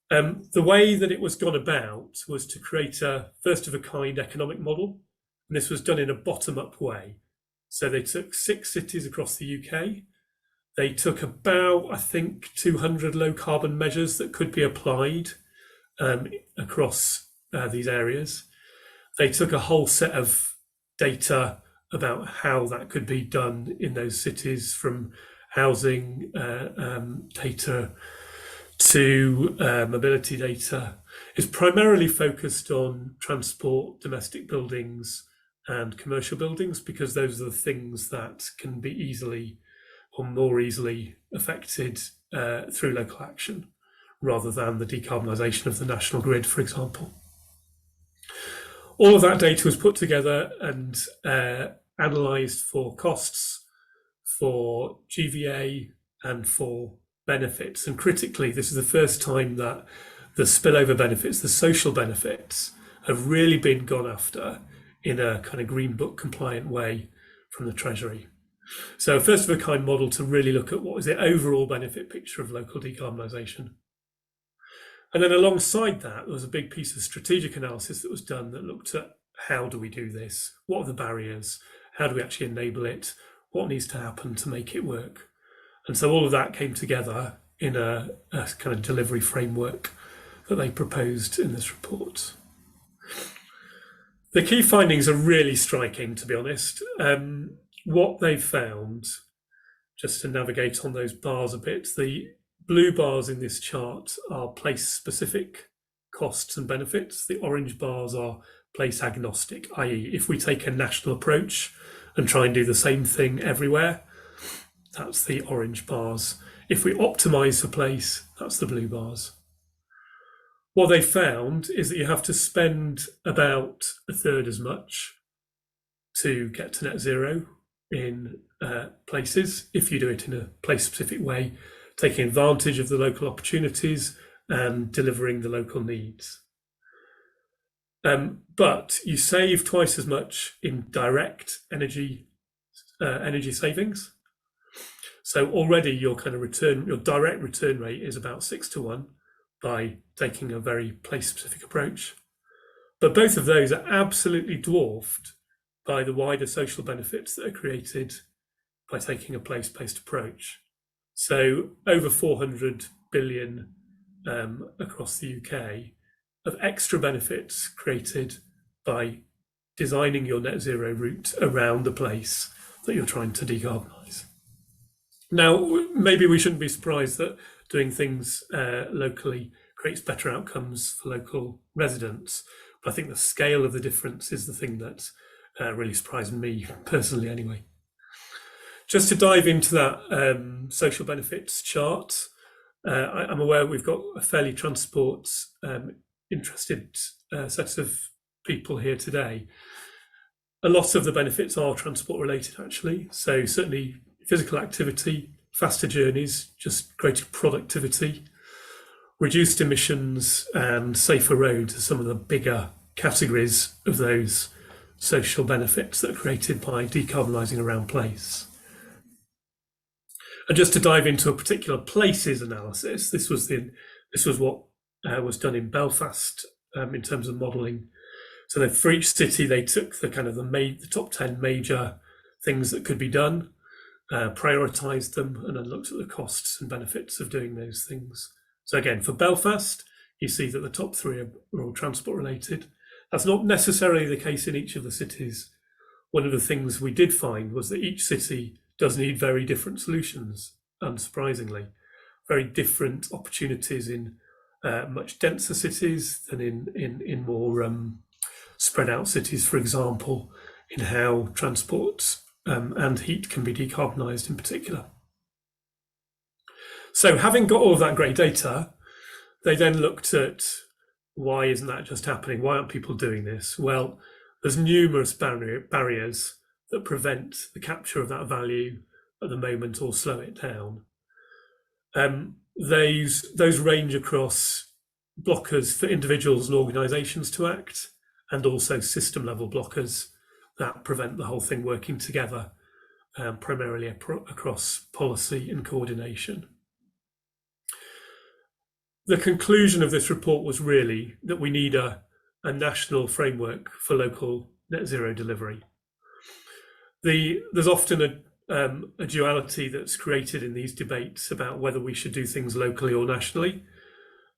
The way that it was gone about was to create a first of a kind economic model. And this was done in a bottom up way. So they took 6 cities across the UK. They took about, I think, 200 low carbon measures that could be applied across these areas. They took a whole set of data about how that could be done in those cities, from housing data to mobility data. It's primarily focused on transport, domestic buildings and commercial buildings, because those are the things that can be easily or more easily affected through local action, rather than the decarbonisation of the national grid, for example. All of that data was put together and analysed for costs, for GVA and for benefits. And critically, this is the first time that the spillover benefits, the social benefits, have really been gone after in a kind of Green Book compliant way from the Treasury. So a first of a kind model to really look at what is the overall benefit picture of local decarbonisation. And then alongside that, there was a big piece of strategic analysis that was done that looked at how do we do this? What are the barriers? How do we actually enable it? What needs to happen to make it work? And so all of that came together in a kind of delivery framework that they proposed in this report. The key findings are really striking, to be honest. What they found, just to navigate on those bars a bit, the blue bars in this chart are place-specific costs and benefits. The orange bars are place agnostic, i.e. if we take a national approach and try and do the same thing everywhere, that's the orange bars. If we optimise for place, that's the blue bars. What they found is that you have to spend about a third as much to get to net zero in places if you do it in a place-specific way, taking advantage of the local opportunities and delivering the local needs. But you save twice as much in direct energy savings. So already your kind of your direct return rate is about 6 to 1 by taking a very place-specific approach. But both of those are absolutely dwarfed by the wider social benefits that are created by taking a place-based approach. So over 400 billion across the UK of extra benefits created by designing your net zero route around the place that you're trying to decarbonise. Now, maybe we shouldn't be surprised that doing things locally creates better outcomes for local residents, but I think the scale of the difference is the thing that really surprised me personally anyway. Just to dive into that social benefits chart, I'm aware we've got a fairly transport interested set of people here today. A lot of the benefits are transport related actually, so certainly physical activity, faster journeys, just greater productivity, reduced emissions and safer roads are some of the bigger categories of those social benefits that are created by decarbonising around place. And just to dive into a particular places analysis, this was what was done in Belfast in terms of modelling. So for each city, they took the top 10 major things that could be done, prioritised them, and then looked at the costs and benefits of doing those things. So again, for Belfast, you see that the top 3 are all transport related. That's not necessarily the case in each of the cities. One of the things we did find was that each city does need very different solutions, unsurprisingly. Very different opportunities in much denser cities than in more spread out cities, for example, in how transport and heat can be decarbonised in particular. So having got all of that great data, they then looked at why isn't that just happening? Why aren't people doing this? Well, there's numerous barriers that prevent the capture of that value at the moment or slow it down. Those range across blockers for individuals and organisations to act, and also system level blockers that prevent the whole thing working together, primarily across policy and coordination. The conclusion of this report was really that we need a national framework for local net zero delivery. There's often a duality that's created in these debates about whether we should do things locally or nationally.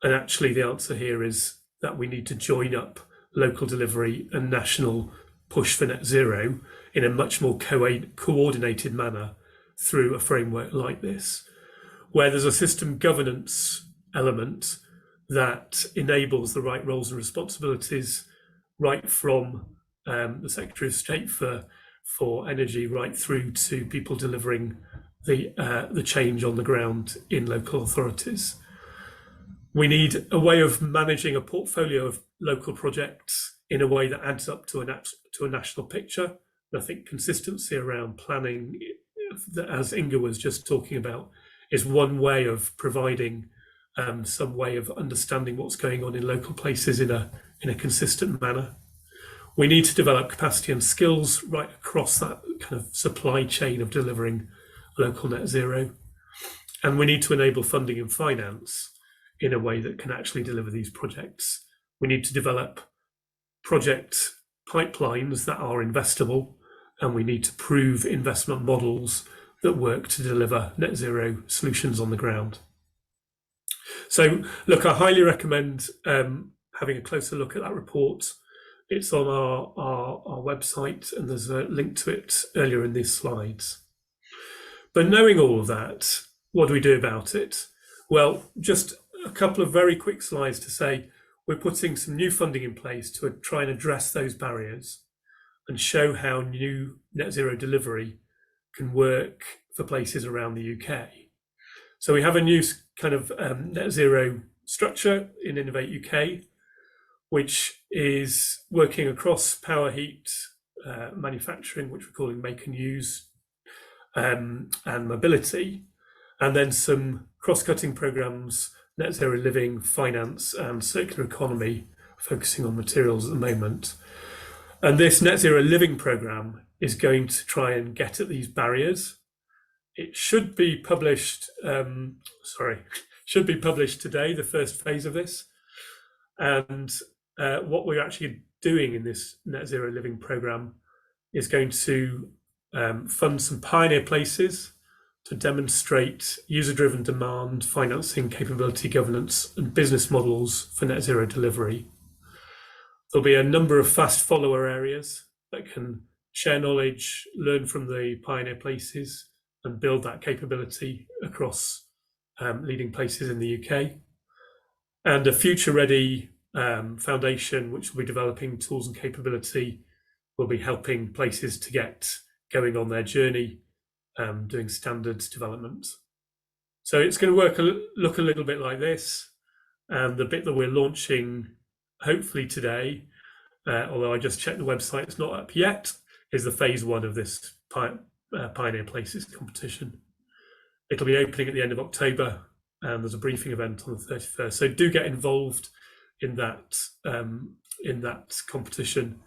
And actually the answer here is that we need to join up local delivery and national push for net zero in a much more coordinated manner through a framework like this, where there's a system governance element that enables the right roles and responsibilities right from the Secretary of State for Energy right through to people delivering the change on the ground in local authorities. We need a way of managing a portfolio of local projects in a way that adds up to a national picture. And I think consistency around planning, as Inga was just talking about, is one way of providing some way of understanding what's going on in local places in a consistent manner. We need to develop capacity and skills right across that kind of supply chain of delivering local net zero. And we need to enable funding and finance in a way that can actually deliver these projects. We need to develop project pipelines that are investable, and we need to prove investment models that work to deliver net zero solutions on the ground. So look, I highly recommend having a closer look at that report. It's on our website, and there's a link to it earlier in these slides. But knowing all of that, what do we do about it? Well, just a couple of very quick slides to say we're putting some new funding in place to try and address those barriers and show how new net zero delivery can work for places around the UK. So we have a new kind of net zero structure in Innovate UK, which is working across power, heat, manufacturing, which we're calling make and use, and mobility, and then some cross-cutting programs, net zero living, finance, and circular economy, focusing on materials at the moment. And this net zero living program is going to try and get at these barriers. It should be published, should be published today, the first phase of this. And what we're actually doing in this net zero living program is going to fund some pioneer places to demonstrate user-driven demand, financing capability, governance, and business models for net zero delivery. There'll be a number of fast follower areas that can share knowledge, learn from the pioneer places, and build that capability across leading places in the UK. And a future-ready foundation, which will be developing tools and capability, will be helping places to get going on their journey, doing standards development. So it's going to look a little bit like this. And the bit that we're launching, hopefully today, although I just checked the website, it's not up yet, is the phase 1 of this Pioneer Places competition. It'll be opening at the end of October, and there's a briefing event on the 31st. So do get involved in that competition.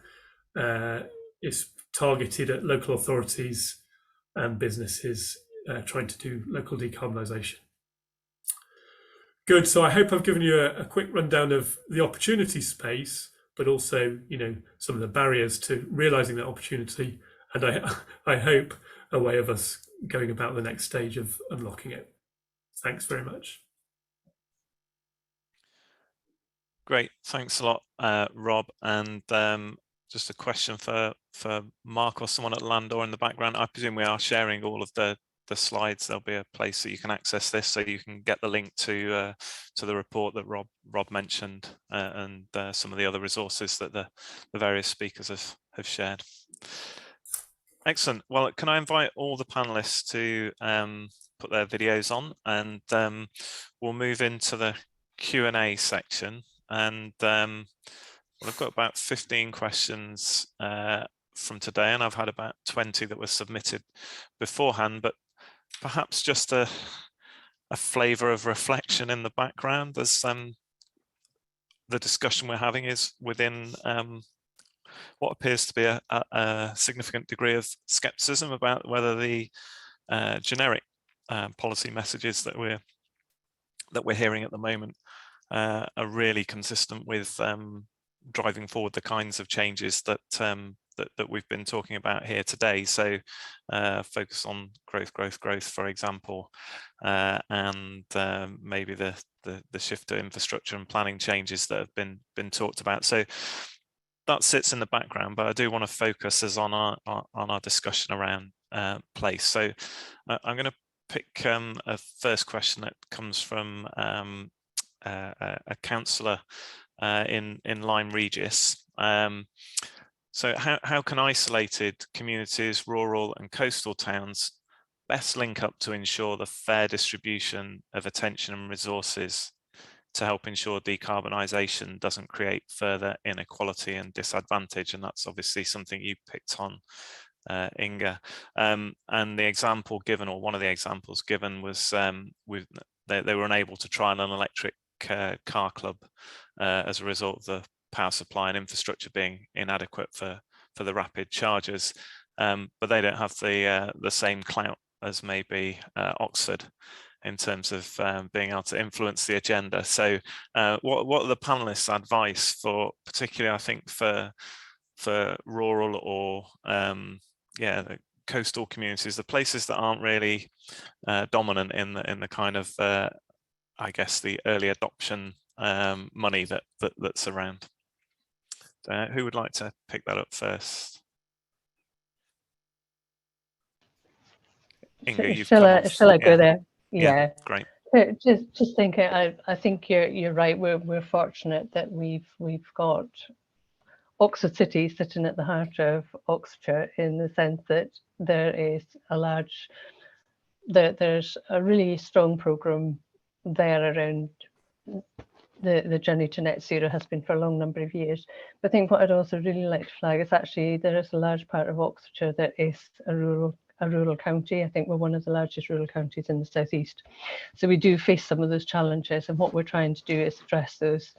It's targeted at local authorities and businesses trying to do local decarbonisation. Good. So I hope I've given you a quick rundown of the opportunity space, but also, some of the barriers to realising that opportunity, and I hope a way of us going about the next stage of unlocking it. Thanks very much. Great, thanks a lot, Rob. And just a question for Mark or someone at Landor in the background. I presume we are sharing all of the slides. There'll be a place that you can access this, so you can get the link to the report that Rob mentioned, and some of the other resources that the various speakers have shared. Excellent. Well, can I invite all the panelists to put their videos on, and we'll move into the Q&A section. And well, I've got about 15 questions from today, and I've had about 20 that were submitted beforehand, but perhaps just a flavour of reflection in the background. There's the discussion we're having is within what appears to be a significant degree of scepticism about whether the generic policy messages that we're hearing at the moment are really consistent with driving forward the kinds of changes that we've been talking about here today. So focus on growth, for example, and maybe the shift to infrastructure and planning changes that have been talked about. So that sits in the background, but I do want to focus as on our discussion around place. So I'm going to pick a first question that comes from a councillor in Lyme Regis. So how can isolated communities, rural and coastal towns best link up to ensure the fair distribution of attention and resources to help ensure decarbonisation doesn't create further inequality and disadvantage? And that's obviously something you picked on, Inga. And the example given, or one of the examples given, was they were unable to trial an electric car club as a result of the power supply and infrastructure being inadequate for the rapid chargers, but they don't have the same clout as maybe Oxford in terms of being able to influence the agenda. So what are the panelists' advice for, particularly I think for rural or the coastal communities, the places that aren't really dominant in the kind of I guess the early adoption money that's around? Who would like to pick that up first? Inga, you've shall I go there? Yeah. Great. Just thinking, I think you're right. We're fortunate that we've got Oxford City sitting at the heart of Oxfordshire, in the sense that there's a really strong programme there around the journey to net zero, has been for a long number of years. But I think what I'd also really like to flag is actually there is a large part of Oxfordshire that is a rural county. I think we're one of the largest rural counties in the southeast. So we do face some of those challenges, and what we're trying to do is address those.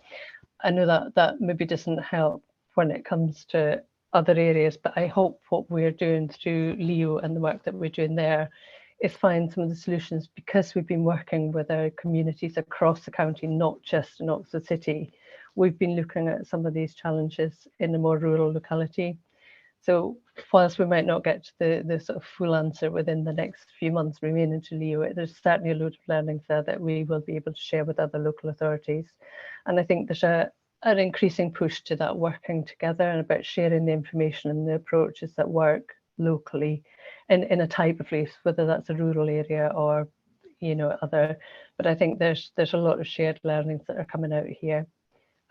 I know that maybe doesn't help when it comes to other areas, but I hope what we're doing through Leo and the work that we're doing there is find some of the solutions, because we've been working with our communities across the county, not just in Oxford City. We've been looking at some of these challenges in a more rural locality. So whilst we might not get to the sort of full answer within the next few months remaining to Leo, there's certainly a load of learnings there that we will be able to share with other local authorities. And I think there's an increasing push to that working together and about sharing the information and the approaches that work locally in a type of place, whether that's a rural area or, you know, other. But I think there's a lot of shared learnings that are coming out here.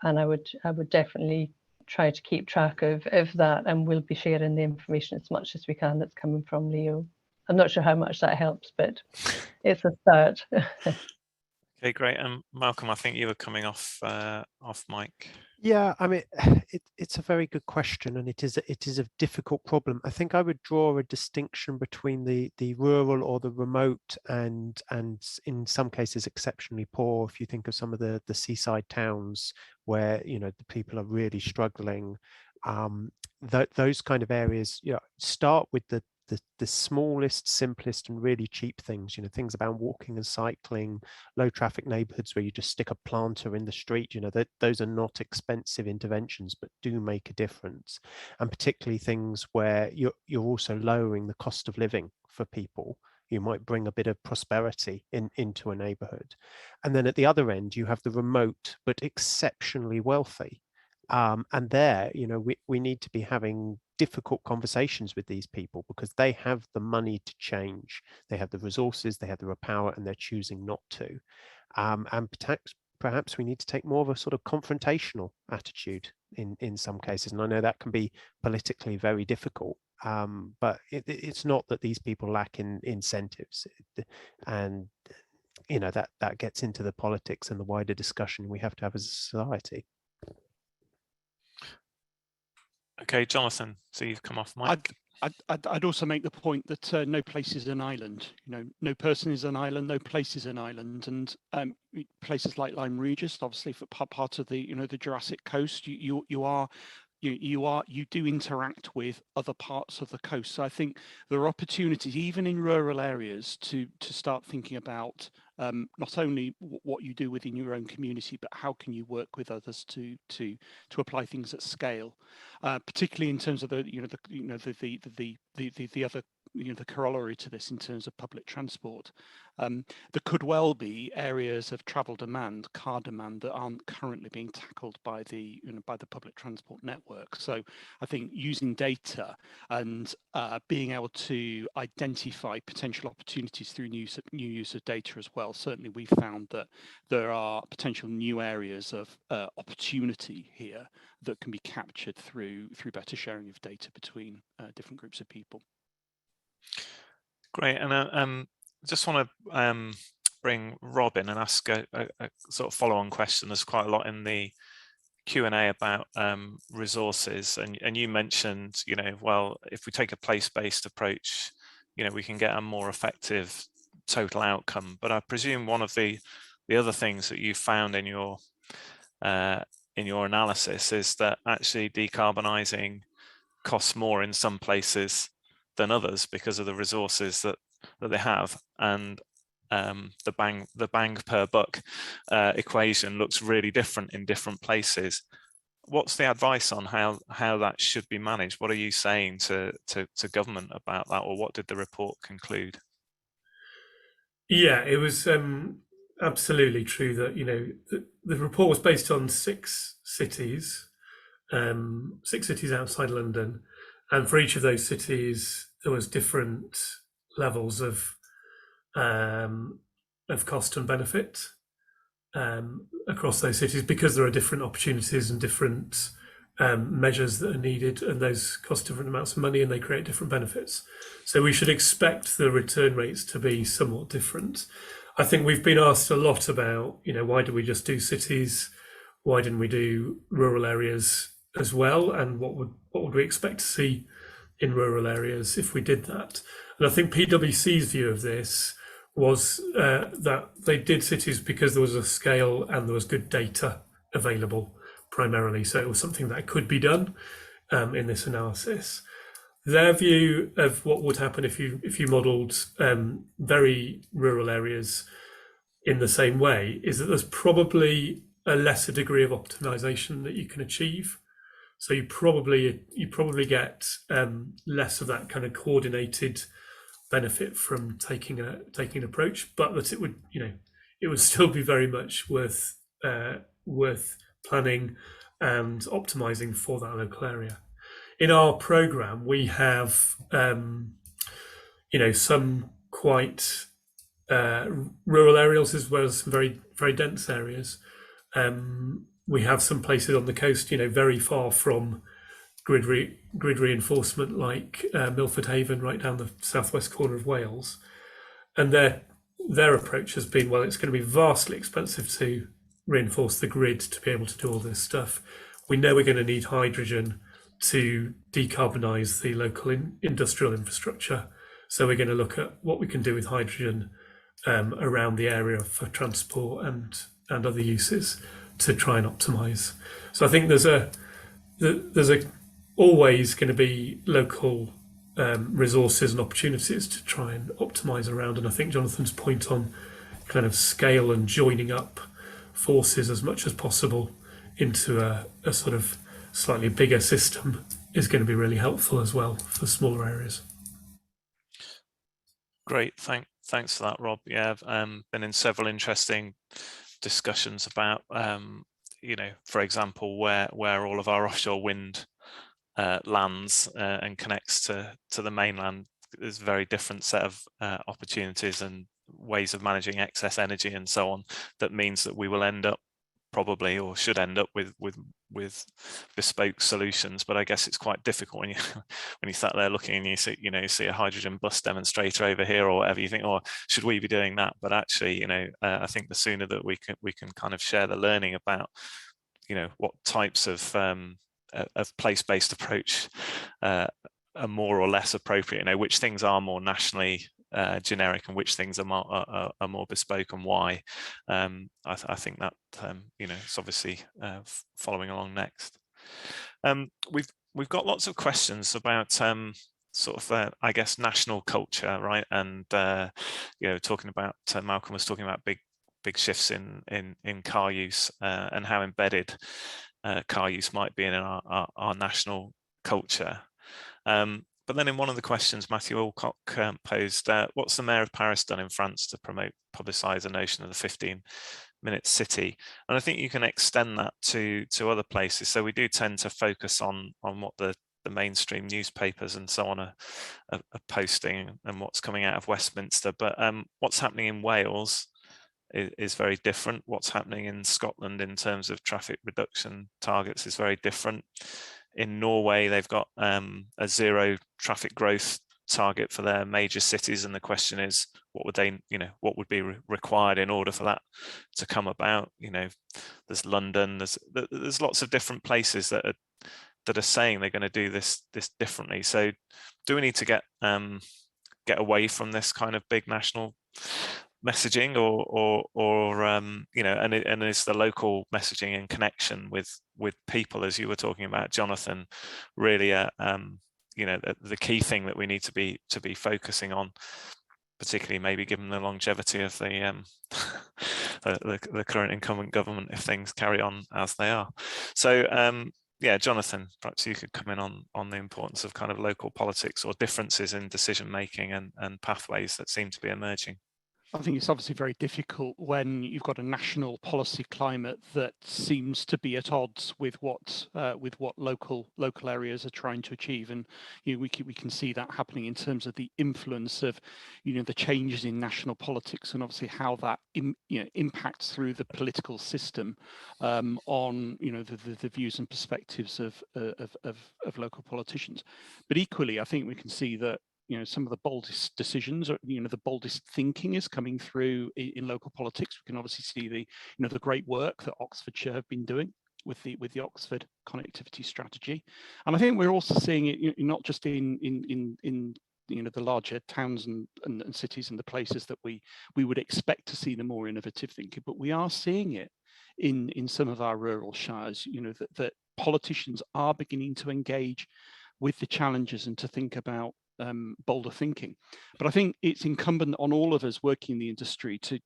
And I would definitely try to keep track of that, and we'll be sharing the information as much as we can that's coming from Leo. I'm not sure how much that helps, but it's a start. Okay, great. And Malcolm, I think you were coming off mic. Yeah, I mean, it's a very good question, and it is a difficult problem. I think I would draw a distinction between the rural or the remote and in some cases exceptionally poor. If you think of some of the seaside towns where, you know, the people are really struggling, those kind of areas, you know, start with the smallest, simplest and really cheap things, you know, things about walking and cycling, low traffic neighborhoods where you just stick a planter in the street, you know, those are not expensive interventions, but do make a difference. And particularly things where you're also lowering the cost of living for people. You might bring a bit of prosperity into a neighborhood. And then at the other end, you have the remote, but exceptionally wealthy. And there, you know, we need to be having difficult conversations with these people because they have the money to change. They have the resources, they have the power, and they're choosing not to. And perhaps we need to take more of a sort of confrontational attitude in some cases. And I know that can be politically very difficult, but it's not that these people lack in incentives. And, you know, that gets into the politics and the wider discussion we have to have as a society. Okay, Jonathan, so you've come off mic. I'd also make the point that no place is an island. You know, no person is an island, no place is an island, and places like Lyme Regis, obviously for part of the, you know, the Jurassic Coast, you do interact with other parts of the coast. So I think there are opportunities even in rural areas to start thinking about not only what you do within your own community, but how can you work with others to apply things at scale, particularly in terms of the other, you know, the corollary to this in terms of public transport. There could well be areas of travel demand, car demand, that aren't currently being tackled by the public transport network. So I think using data and being able to identify potential opportunities through new use of data as well. Certainly, we've found that there are potential new areas of opportunity here that can be captured through better sharing of data between different groups of people. Great, and just want to bring Rob in and ask a sort of follow-on question. There's quite a lot in the Q&A about resources, and you mentioned, you know, well, if we take a place-based approach, you know, we can get a more effective total outcome. But I presume one of the other things that you found in your analysis is that actually decarbonising costs more in some places than others because of the resources that they have, and the bang per buck equation looks really different in different places. What's the advice on how that should be managed? What are you saying to government about that, or what did the report conclude? Yeah, it was absolutely true that, you know, the report was based on six cities outside London, and for each of those cities there was different levels of cost and benefit across those cities, because there are different opportunities and different measures that are needed, and those cost different amounts of money and they create different benefits. So we should expect the return rates to be somewhat different. I think we've been asked a lot about, you know, why do we just do cities? Why didn't we do rural areas as well? And what would we expect to see in rural areas if we did that? And I think PwC's view of this was that they did cities because there was a scale and there was good data available primarily. So it was something that could be done in this analysis. Their view of what would happen if you modelled very rural areas in the same way is that there's probably a lesser degree of optimization that you can achieve So you probably get less of that kind of coordinated benefit from taking an approach, but that it would still be very much worth planning and optimizing for that local area. In our program, we have some quite rural areas as well as some very, very dense areas. We have some places on the coast, very far from grid reinforcement, like Milford Haven, right down the southwest corner of Wales. And their approach has been, well, it's going to be vastly expensive to reinforce the grid to be able to do all this stuff. We know we're going to need hydrogen to decarbonise the local industrial infrastructure. So we're going to look at what we can do with hydrogen around the area for transport and other uses to try and optimise. So I think there's always going to be local resources and opportunities to try and optimise around. And I think Jonathan's point on kind of scale and joining up forces as much as possible into a sort of slightly bigger system is going to be really helpful as well for smaller areas. Great, thanks for that, Rob. Yeah, I've been in several interesting discussions about, for example, where all of our offshore wind lands and connects to the mainland. There's a very different set of opportunities and ways of managing excess energy and so on. That means that we will end up probably, or should end up with bespoke solutions. But I guess it's quite difficult when you sat there looking and you see a hydrogen bus demonstrator over here or whatever. You think, oh, should we be doing that? But actually, I think the sooner that we can kind of share the learning about, what types of place-based approach are more or less appropriate. Which things are more nationally generic and which things are more bespoke, and why. I think that it's obviously following along next. We've got lots of questions about sort of I guess national culture, right? And talking about Malcolm was talking about big shifts in car use and how embedded car use might be in our national culture. But then in one of the questions, Matthew Alcock posed, what's the Mayor of Paris done in France to publicise the notion of the 15-minute city? And I think you can extend that to other places. So we do tend to focus on what the mainstream newspapers and so on are posting and what's coming out of Westminster. But what's happening in Wales is very different. What's happening in Scotland in terms of traffic reduction targets is very different. In Norway, they've got a zero traffic growth target for their major cities, and the question is, what would be required in order for that to come about? There's London, there's lots of different places that are saying they're going to do this differently. So, do we need to get away from this kind of big national messaging, or and is the local messaging in connection with people, as you were talking about, Jonathan, really the key thing that we need to be focusing on, particularly maybe given the longevity of the current incumbent government if things carry on as they are. So yeah, Jonathan, perhaps you could come in on the importance of kind of local politics or differences in decision making and pathways that seem to be emerging. I think it's obviously very difficult when you've got a national policy climate that seems to be at odds with what local areas are trying to achieve, and we can see that happening in terms of the influence of the changes in national politics, and obviously how that impacts through the political system on the views and perspectives of local politicians. But equally, I think we can see that some of the boldest decisions, or the boldest thinking is coming through in local politics. We can obviously see the great work that Oxfordshire have been doing with the Oxford connectivity strategy, and I think we're also seeing it not just in the larger towns and cities and the places that we would expect to see the more innovative thinking, but we are seeing it in some of our rural shires. That politicians are beginning to engage with the challenges and to think about bolder thinking. But I think it's incumbent on all of us working in the industry to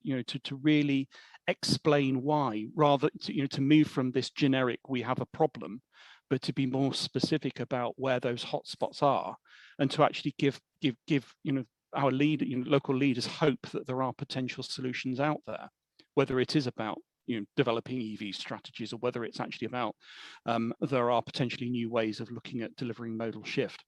really explain why, rather to move from this generic "we have a problem" but to be more specific about where those hotspots are, and to actually give our local leaders hope that there are potential solutions out there, whether it is about developing EV strategies, or whether it's actually about there are potentially new ways of looking at delivering modal shift.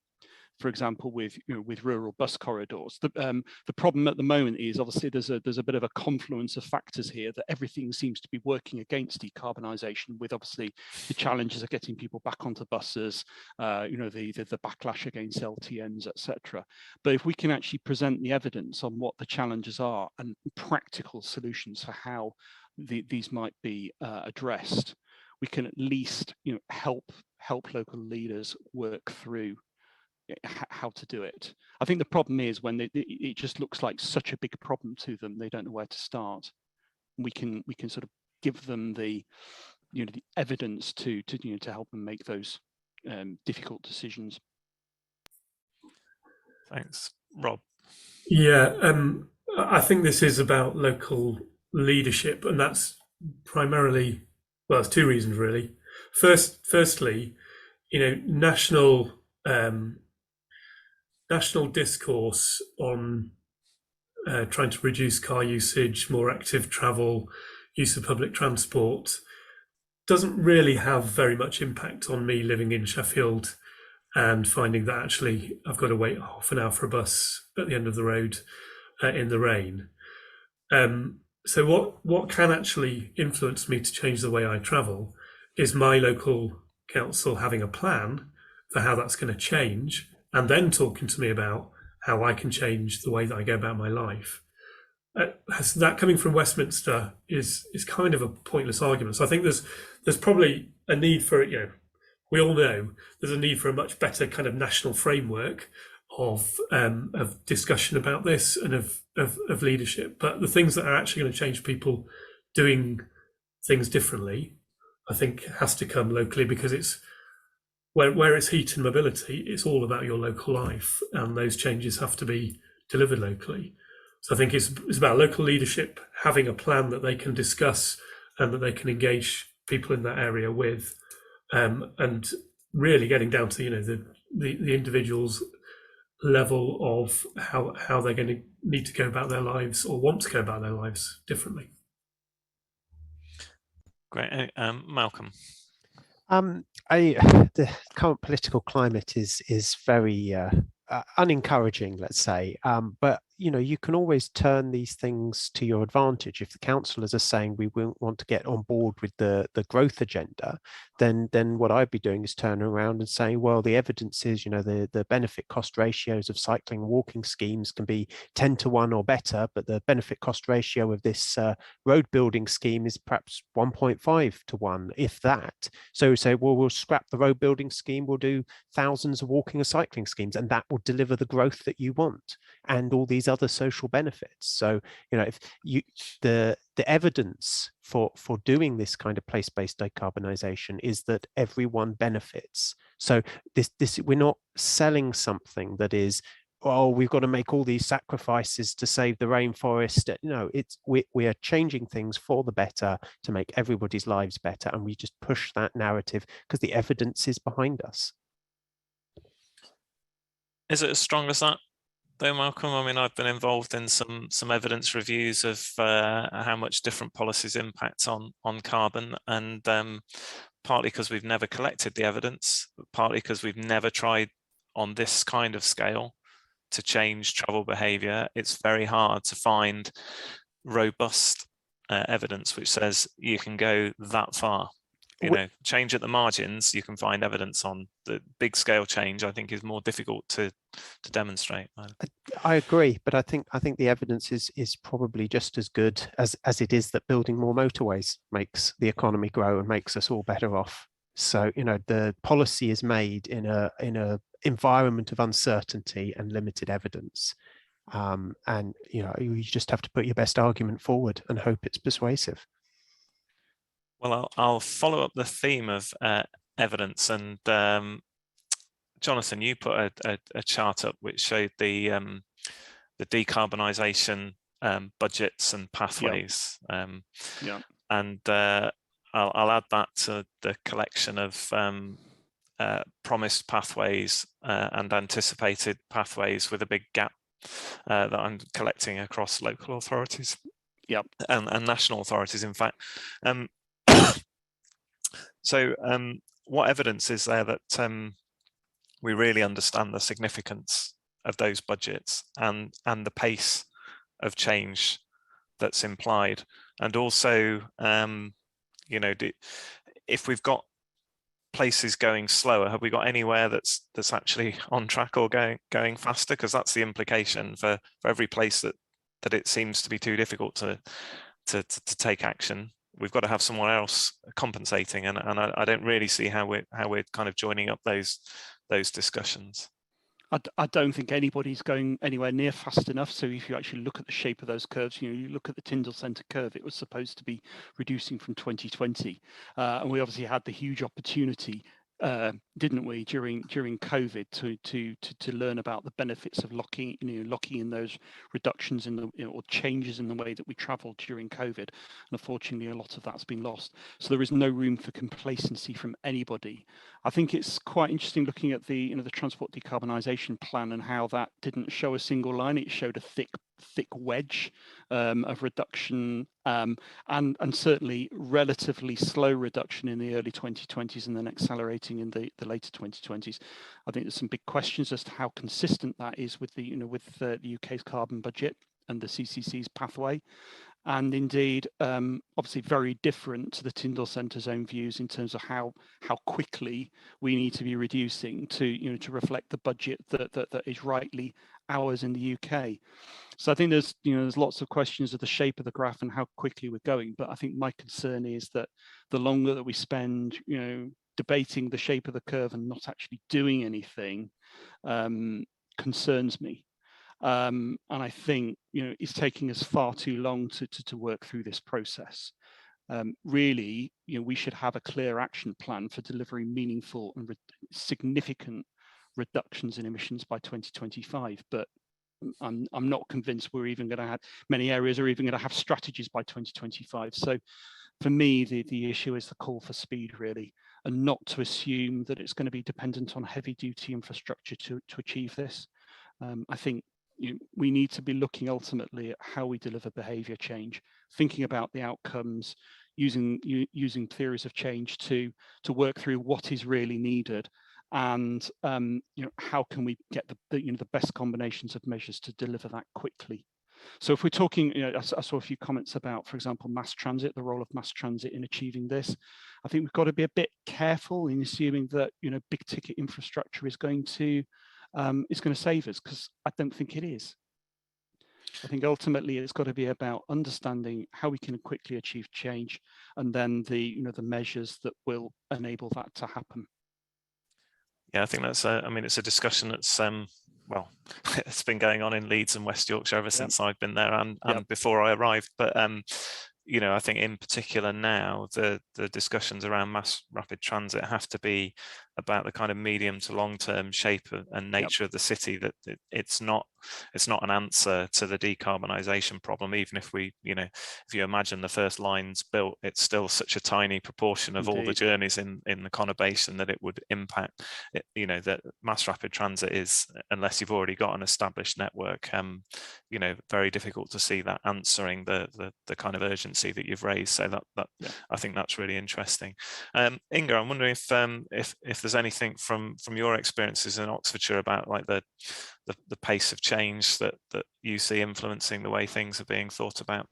For example, with rural bus corridors, the problem at the moment is obviously there's a bit of a confluence of factors here, that everything seems to be working against decarbonisation, with obviously the challenges of getting people back onto buses, the backlash against LTNs, etc. But if we can actually present the evidence on what the challenges are and practical solutions for how these might be addressed, we can at least help local leaders work through how to do it. I think the problem is when it just looks like such a big problem to them, they don't know where to start. We can sort of give them the the evidence to help them make those difficult decisions. Thanks, Rob. Yeah, I think this is about local leadership, and that's primarily, well, there's two reasons really. Firstly, national discourse on trying to reduce car usage, more active travel, use of public transport doesn't really have very much impact on me living in Sheffield and finding that actually I've got to wait half an hour for a bus at the end of the road in the rain. So what can actually influence me to change the way I travel is my local council having a plan for how that's going to change, and then talking to me about how I can change the way that I go about my life. That coming from Westminster is kind of a pointless argument. So I think there's probably a need for it. We all know there's a need for a much better kind of national framework of discussion about this and of leadership. But the things that are actually going to change people doing things differently, I think, has to come locally, because it's where it's heat and mobility, it's all about your local life, and those changes have to be delivered locally. So I think it's about local leadership having a plan that they can discuss and that they can engage people in that area with, and really getting down to the individual's level of how they're going to need to go about their lives, or want to go about their lives differently. Great, Malcolm. The current political climate is very unencouraging, let's say, but you can always turn these things to your advantage. If the councillors are saying we won't want to get on board with the growth agenda, then what I'd be doing is turning around and saying, well, the evidence is the benefit cost ratios of cycling and walking schemes can be 10-to-1 or better, but the benefit cost ratio of this road building scheme is perhaps 1.5-to-1, if that. So we say, well, we'll scrap the road building scheme, we'll do thousands of walking and cycling schemes, and that will deliver the growth that you want and all these other social benefits. So if the evidence for doing this kind of place-based decarbonisation is that everyone benefits. So this we're not selling something that is, oh, we've got to make all these sacrifices to save the rainforest. No, we are changing things for the better to make everybody's lives better, and we just push that narrative because the evidence is behind us. Is it as strong as that, though, Malcolm? I mean, I've been involved in some evidence reviews of how much different policies impact on carbon, and partly because we've never collected the evidence, but partly because we've never tried on this kind of scale to change travel behaviour. It's very hard to find robust evidence which says you can go that far. Change at the margins, you can find evidence on. The big scale change, I think, is more difficult to demonstrate. I agree, but I think the evidence is probably just as good as it is that building more motorways makes the economy grow and makes us all better off. So the policy is made in a environment of uncertainty and limited evidence, and you just have to put your best argument forward and hope it's persuasive. Well, I'll follow up the theme of evidence, and Jonathan, you put a chart up which showed the decarbonisation budgets and pathways. And I'll add that to the collection of promised pathways and anticipated pathways with a big gap that I'm collecting across local authorities. Yep. And national authorities, in fact. So what evidence is there that we really understand the significance of those budgets and the pace of change that's implied? And also, you know, if we've got places going slower, have we got anywhere that's actually on track or going faster? Because that's the implication for every place that it seems to be too difficult to take action. We've got to have someone else compensating, and I don't really see how we're kind of joining up those discussions. I don't think anybody's going anywhere near fast enough. So if you actually look at the shape of those curves, you know, you look at the Tyndall Centre curve, it was supposed to be reducing from 2020, and we obviously had the huge opportunity, didn't we, during COVID to learn about the benefits of locking in those reductions in the or changes in the way that we travelled during COVID. And unfortunately, a lot of that's been lost. So there is no room for complacency from anybody. I think it's quite interesting looking at the the transport decarbonisation plan and how that didn't show a single line. It showed a thick wedge of reduction, and certainly relatively slow reduction in the early 2020s and then accelerating in the later 2020s. I think there's some big questions as to how consistent that is with the the UK's carbon budget and the CCC's pathway. And indeed, obviously very different to the Tyndall Centre's own views in terms of how quickly we need to be reducing to to reflect the budget that is rightly ours in the UK. So I think there's lots of questions of the shape of the graph and how quickly we're going. But I think my concern is that the longer that we spend debating the shape of the curve and not actually doing anything concerns me. And I think it's taking us far too long to work through this process. Really, we should have a clear action plan for delivering meaningful and significant reductions in emissions by 2025. But I'm not convinced we're even going to have many areas are even going to have strategies by 2025. So for me, the issue is the call for speed, really, and not to assume that it's going to be dependent on heavy duty infrastructure to achieve this. I think we need to be looking ultimately at how we deliver behaviour change, thinking about the outcomes, using theories of change to work through what is really needed, and how can we get the best combinations of measures to deliver that quickly. So if we're talking, I saw a few comments about, for example, mass transit, the role of mass transit in achieving this. I think we've got to be a bit careful in assuming that big ticket infrastructure is going to save us, because I don't think it is. I think ultimately it's got to be about understanding how we can quickly achieve change, and then the measures that will enable that to happen. Yeah, I think that's it's a discussion that's well, it's been going on in Leeds and West Yorkshire ever since I've been there and before I arrived. But I think in particular now the discussions around mass rapid transit have to be about the kind of medium to long term shape and nature of the city. That it's not an answer to the decarbonisation problem. Even if if you imagine the first lines built, it's still such a tiny proportion of all the journeys in the conurbation that it would impact. That mass rapid transit is, unless you've already got an established network, very difficult to see that answering the kind of urgency that you've raised. So that I think that's really interesting. Inga, I'm wondering if there's anything from your experiences in Oxfordshire about like the pace of change that you see influencing the way things are being thought about.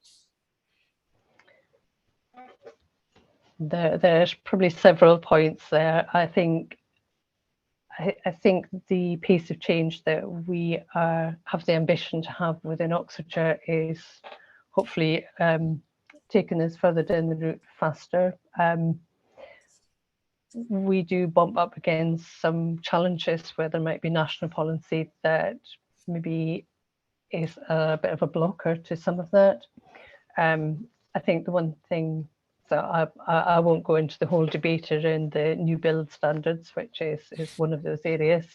There's probably several points there. I think the pace of change that we have the ambition to have within Oxfordshire is hopefully taking us further down the route faster. We do bump up against some challenges where there might be national policy that maybe is a bit of a blocker to some of that. I think the one thing, so I won't go into the whole debate around the new build standards, which is one of those areas.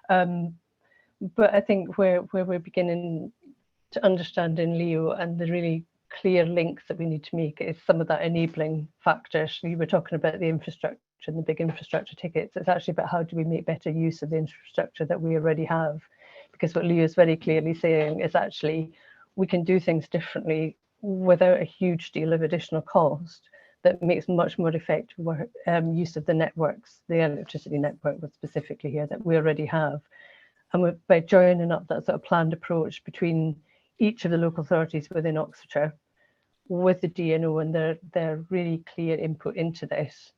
But I think where we're beginning to understand in Leo and the really clear links that we need to make is some of that enabling factors. You were talking about the infrastructure and the big infrastructure tickets. It's actually about how do we make better use of the infrastructure that we already have, because what Leo is very clearly saying is actually we can do things differently without a huge deal of additional cost that makes much more effective use of the networks, the electricity network specifically here that we already have. And by joining up that sort of planned approach between each of the local authorities within Oxfordshire with the DNO and their really clear input into this,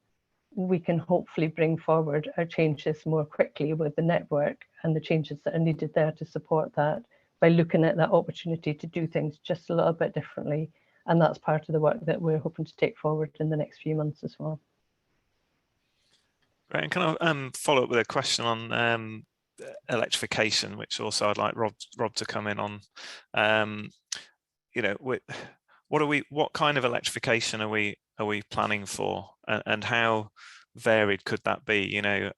we can hopefully bring forward our changes more quickly with the network and the changes that are needed there to support that, by looking at that opportunity to do things just a little bit differently. And that's part of the work that we're hoping to take forward in the next few months as well. Right, and can I follow up with a question on electrification, which also I'd like Rob to come in on. You know, what kind of electrification are we planning for, and how varied could that be? You know,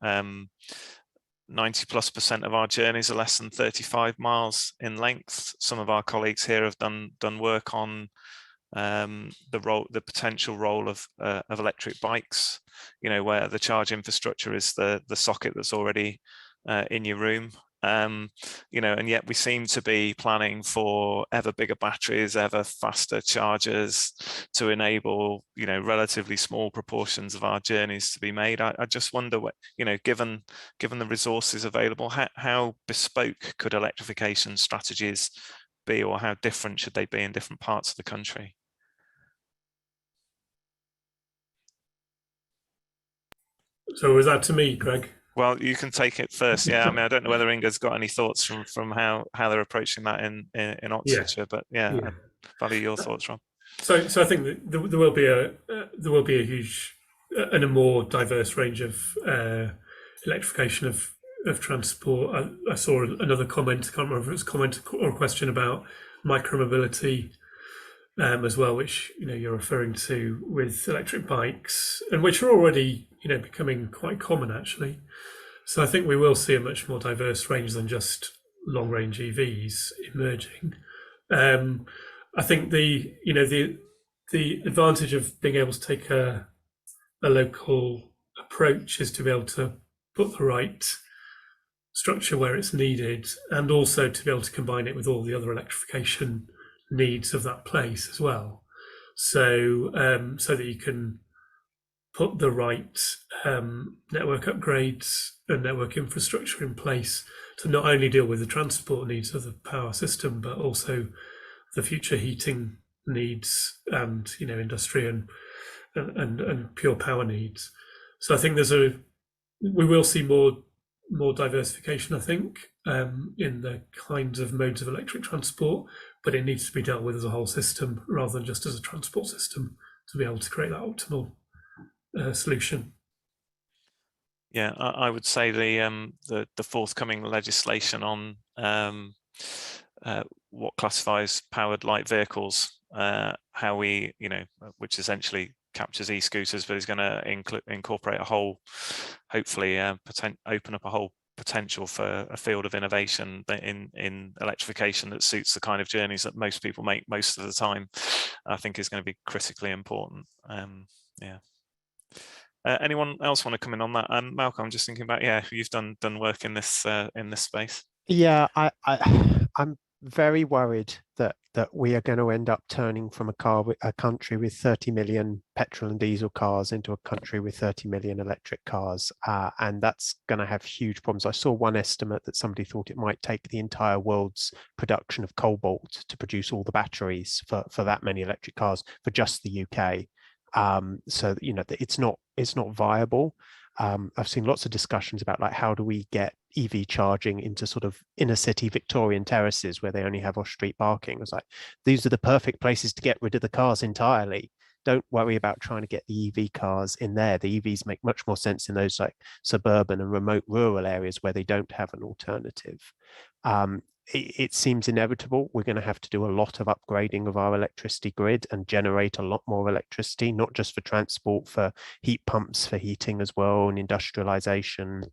90+% of our journeys are less than 35 miles in length. Some of our colleagues here have done work on the potential role of electric bikes, you know, where the charge infrastructure is the socket that's already in your room. You know, and yet we seem to be planning for ever bigger batteries, ever faster chargers to enable, you know, relatively small proportions of our journeys to be made. I just wonder what, you know, given the resources available, how bespoke could electrification strategies be, or how different should they be in different parts of the country? So was that to me, Greg? Well, you can take it first. Yeah, I mean, I don't know whether Inga's got any thoughts from how they're approaching that in Oxfordshire, but yeah, I'd value your thoughts, Rob. So I think that there will be a huge and a more diverse range of electrification of transport. I saw another comment. I can't remember if it was a comment or a question about micromobility as well, which, you know, you're referring to with electric bikes, and which are already, you know, becoming quite common actually. So I think we will see a much more diverse range than just long range EVs emerging. I think the advantage of being able to take a local approach is to be able to put the right structure where it's needed, and also to be able to combine it with all the other electrification needs of that place as well. So so that you can put the right network upgrades and network infrastructure in place to not only deal with the transport needs of the power system, but also the future heating needs and, you know, industry and pure power needs. So I think we will see more diversification, I think, in the kinds of modes of electric transport, but it needs to be dealt with as a whole system rather than just as a transport system to be able to create that optimal solution. Yeah, I would say the forthcoming legislation on what classifies powered light vehicles, how we, you know, which essentially captures e-scooters, but is going to incorporate a whole, hopefully open up a whole potential for a field of innovation in electrification that suits the kind of journeys that most people make most of the time. I think is going to be critically important. Yeah. Anyone else want to come in on that? Malcolm, I'm just thinking about, yeah, you've done work in this space. Yeah, I'm very worried that we are going to end up turning from a country with 30 million petrol and diesel cars into a country with 30 million electric cars, and that's going to have huge problems. I saw one estimate that somebody thought it might take the entire world's production of cobalt to produce all the batteries for that many electric cars for just the UK. So, you know, it's not viable. I've seen lots of discussions about, like, how do we get EV charging into sort of inner city Victorian terraces where they only have off-street parking. It's like, these are the perfect places to get rid of the cars entirely. Don't worry about trying to get the EV cars in there. The EVs make much more sense in those like suburban and remote rural areas where they don't have an alternative. It seems inevitable. We're going to have to do a lot of upgrading of our electricity grid and generate a lot more electricity, not just for transport, for heat pumps for heating as well, and industrialization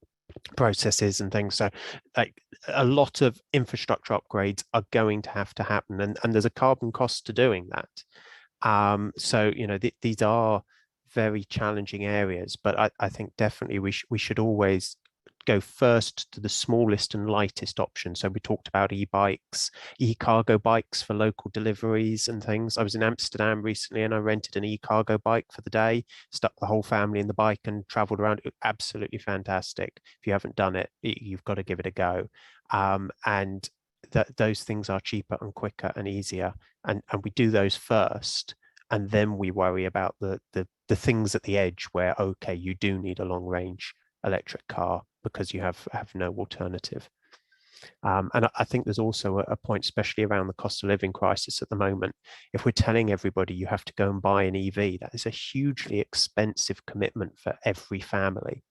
processes and things. So, like, a lot of infrastructure upgrades are going to have to happen, and there's a carbon cost to doing that. So, you know, these are very challenging areas, but I think definitely we should always go first to the smallest and lightest option. So we talked about e-bikes, e-cargo bikes for local deliveries and things. I was in Amsterdam recently and I rented an e-cargo bike for the day, stuck the whole family in the bike and traveled around. It was absolutely fantastic. If you haven't done it, you've got to give it a go. And those things are cheaper and quicker and easier. And we do those first. And then we worry about the things at the edge where, okay, you do need a long range electric car because you have no alternative. And I think there's also a point, especially around the cost of living crisis at the moment. If we're telling everybody you have to go and buy an EV, that is a hugely expensive commitment for every family.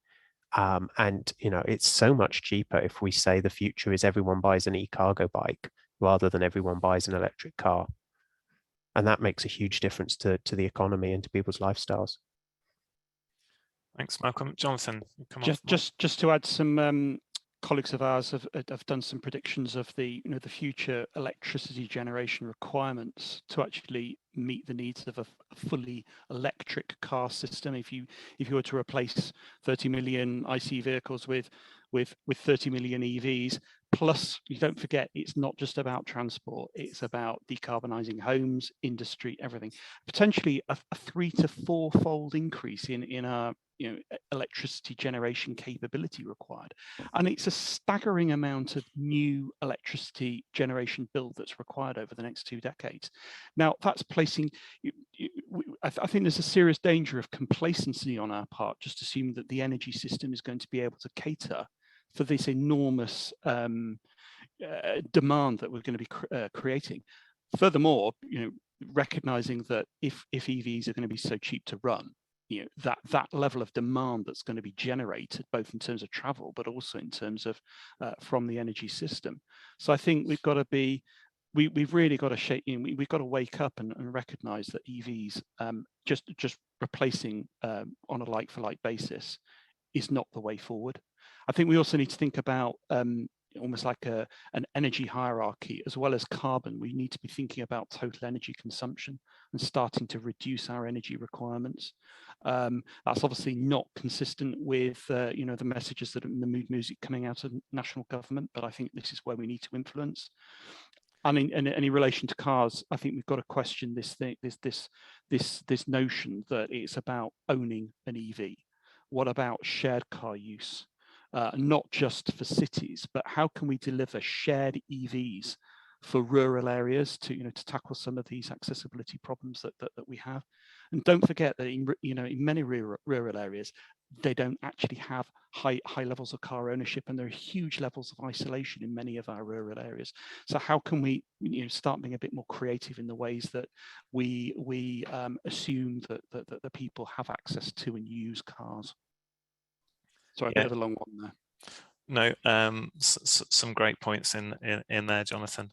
And it's so much cheaper if we say the future is everyone buys an e-cargo bike rather than everyone buys an electric car. And that makes a huge difference to the economy and to people's lifestyles. Thanks, Malcolm. Jonathan, come on. Just to add, some colleagues of ours have done some predictions of the future electricity generation requirements to actually meet the needs of a fully electric car system. If you were to replace 30 million IC vehicles with 30 million EVs, plus you don't forget it's not just about transport, it's about decarbonising homes, industry, everything. Potentially a 3 to 4-fold increase in our electricity generation capability required, and it's a staggering amount of new electricity generation build that's required over the next 2 decades. Now that's placing I think there's a serious danger of complacency on our part, just assuming that the energy system is going to be able to cater for this enormous demand that we're going to be creating. Furthermore, recognizing that if EVs are going to be so cheap to run, that level of demand that's going to be generated, both in terms of travel, but also in terms of from the energy system. So I think we've got to be, we've really got to shake, we've got to wake up and recognize that EVs, just replacing on a like-for-like basis is not the way forward. I think we also need to think about almost like an energy hierarchy as well as carbon. We need to be thinking about total energy consumption and starting to reduce our energy requirements. That's obviously not consistent with the messages that are in the mood music coming out of national government, but I think this is where we need to influence. And in relation to cars, I think we've got to question this notion that it's about owning an EV. What about shared car use? Not just for cities, but how can we deliver shared EVs for rural areas to tackle some of these accessibility problems that we have? And don't forget that in many rural areas, they don't actually have high levels of car ownership, and there are huge levels of isolation in many of our rural areas. So how can we start being a bit more creative in the ways that we assume that the people have access to and use cars? Sorry, a bit of a long one there. No, some great points in there, Jonathan.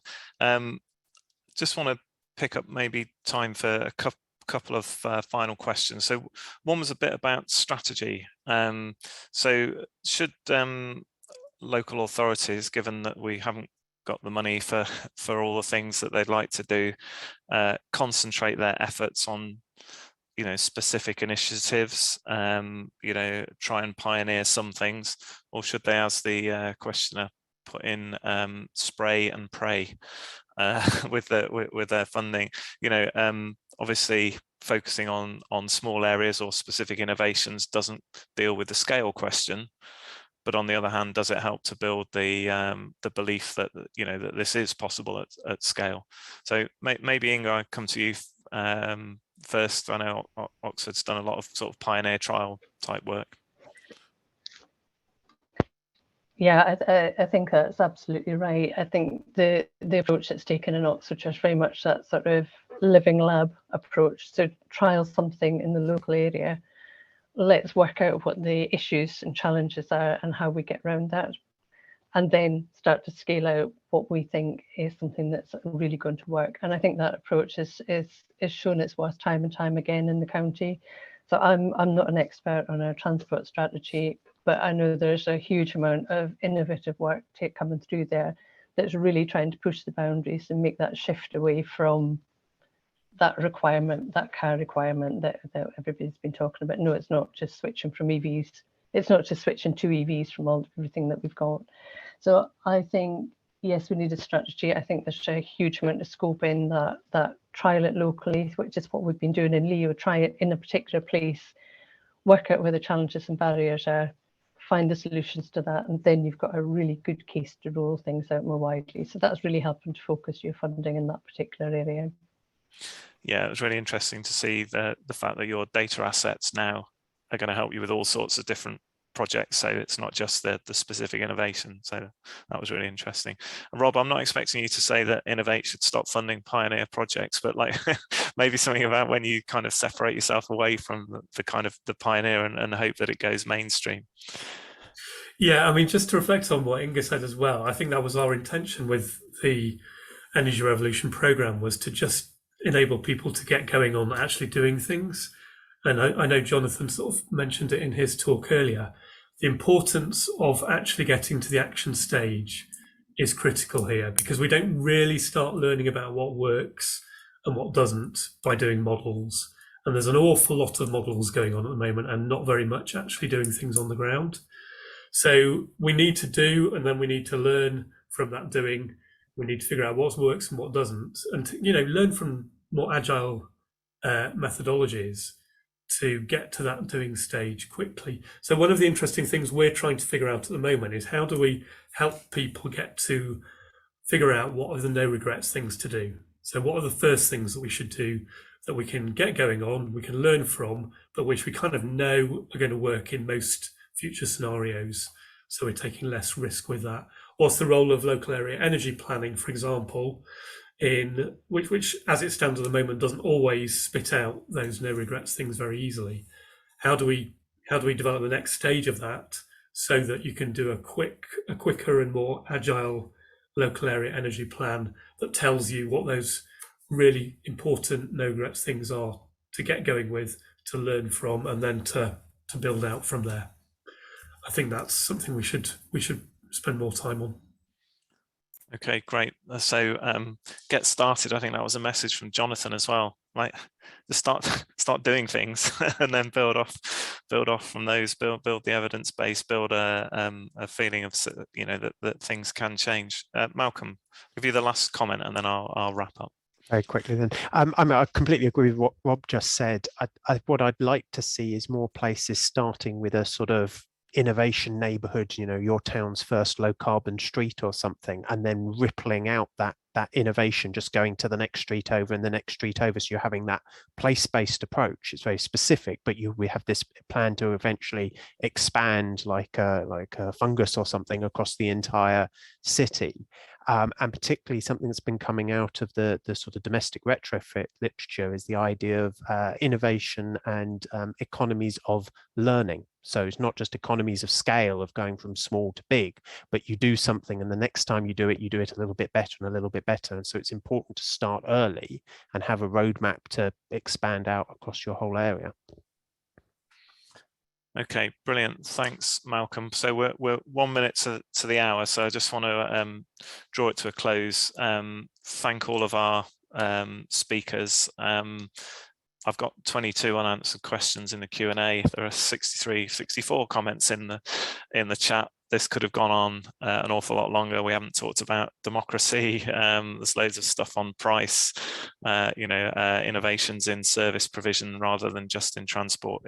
Just want to pick up maybe time for a couple of final questions. So one was a bit about strategy. So should local authorities, given that we haven't got the money for all the things that they'd like to do, concentrate their efforts on specific initiatives, try and pioneer some things, or should they, as the questioner put in, spray and pray with their funding? Obviously focusing on small areas or specific innovations doesn't deal with the scale question, but on the other hand, does it help to build the belief that that this is possible at scale? So maybe Inga, I come to you first. I know Oxford's done a lot of sort of pioneer trial type work. Yeah, I think that's absolutely right. I think the approach that's taken in Oxfordshire is very much that sort of living lab approach. So trial something in the local area. Let's work out what the issues and challenges are and how we get around that, and then start to scale out what we think is something that's really going to work. And I think that approach is shown its worth time and time again in the county. So I'm not an expert on our transport strategy, but I know there's a huge amount of innovative work coming through there that's really trying to push the boundaries and make that shift away from that requirement, that car requirement that everybody's been talking about. No, it's not just switching from EVs. It's not just switching to EVs from everything that we've got. So I think, yes, we need a strategy. I think there's a huge amount of scope in that trial it locally, which is what we've been doing in Leo. Try it in a particular place, work out where the challenges and barriers are, find the solutions to that, and then you've got a really good case to roll things out more widely. So that's really helping to focus your funding in that particular area. Yeah, it was really interesting to see the fact that your data assets now are going to help you with all sorts of different projects. So it's not just the specific innovation. So that was really interesting. And Rob, I'm not expecting you to say that Innovate should stop funding pioneer projects, but like maybe something about when you kind of separate yourself away from the kind of the pioneer and hope that it goes mainstream. Yeah, I mean, just to reflect on what Inga said as well, I think that was our intention with the Energy Revolution program, was to just enable people to get going on actually doing things. And I know Jonathan sort of mentioned it in his talk earlier. The importance of actually getting to the action stage is critical here, because we don't really start learning about what works and what doesn't by doing models. And there's an awful lot of models going on at the moment and not very much actually doing things on the ground. So we need to do, and then we need to learn from that doing. We need to figure out what works and what doesn't, and to, learn from more agile methodologies to get to that doing stage quickly. So one of the interesting things we're trying to figure out at the moment is, how do we help people get to figure out what are the no regrets things to do? So what are the first things that we should do that we can get going on, we can learn from, but which we kind of know are going to work in most future scenarios, so we're taking less risk with that. What's the role of local area energy planning, for example, in which as it stands at the moment doesn't always spit out those no regrets things very easily? How do we develop the next stage of that so that you can do a quicker and more agile local area energy plan that tells you what those really important no regrets things are to get going with, to learn from, and then to build out from there? I think that's something we should spend more time on. Okay, great. So get started. I think that was a message from Jonathan as well. Like, just start doing things and then build off from those. Build the evidence base. Build a feeling of that things can change. Malcolm, I'll give you the last comment and then I'll wrap up. Very quickly then. I completely agree with what Rob just said. What I'd like to see is more places starting with a sort of innovation neighborhood, your town's first low carbon street or something, and then rippling out that innovation, just going to the next street over and the next street over. So you're having that place-based approach. It's very specific, but we have this plan to eventually expand like a fungus or something across the entire city. And particularly something that's been coming out of the sort of domestic retrofit literature is the idea of innovation and economies of learning. So it's not just economies of scale of going from small to big, but you do something and the next time you do it a little bit better and a little bit better. And so it's important to start early and have a roadmap to expand out across your whole area. Okay, brilliant. Thanks, Malcolm. So we're 1 minute to the hour. So I just want to draw it to a close. Thank all of our speakers. I've got 22 unanswered questions in the Q&A. There are 64 comments in the chat. This could have gone on an awful lot longer. We haven't talked about democracy. There's loads of stuff on price, innovations in service provision rather than just in transport.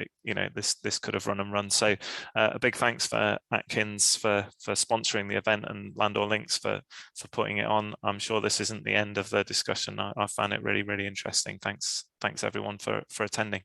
This could have run and run. So a big thanks for Atkins for sponsoring the event, and Landor LINKS for putting it on. I'm sure this isn't the end of the discussion. I found it really, really interesting. Thanks everyone for attending.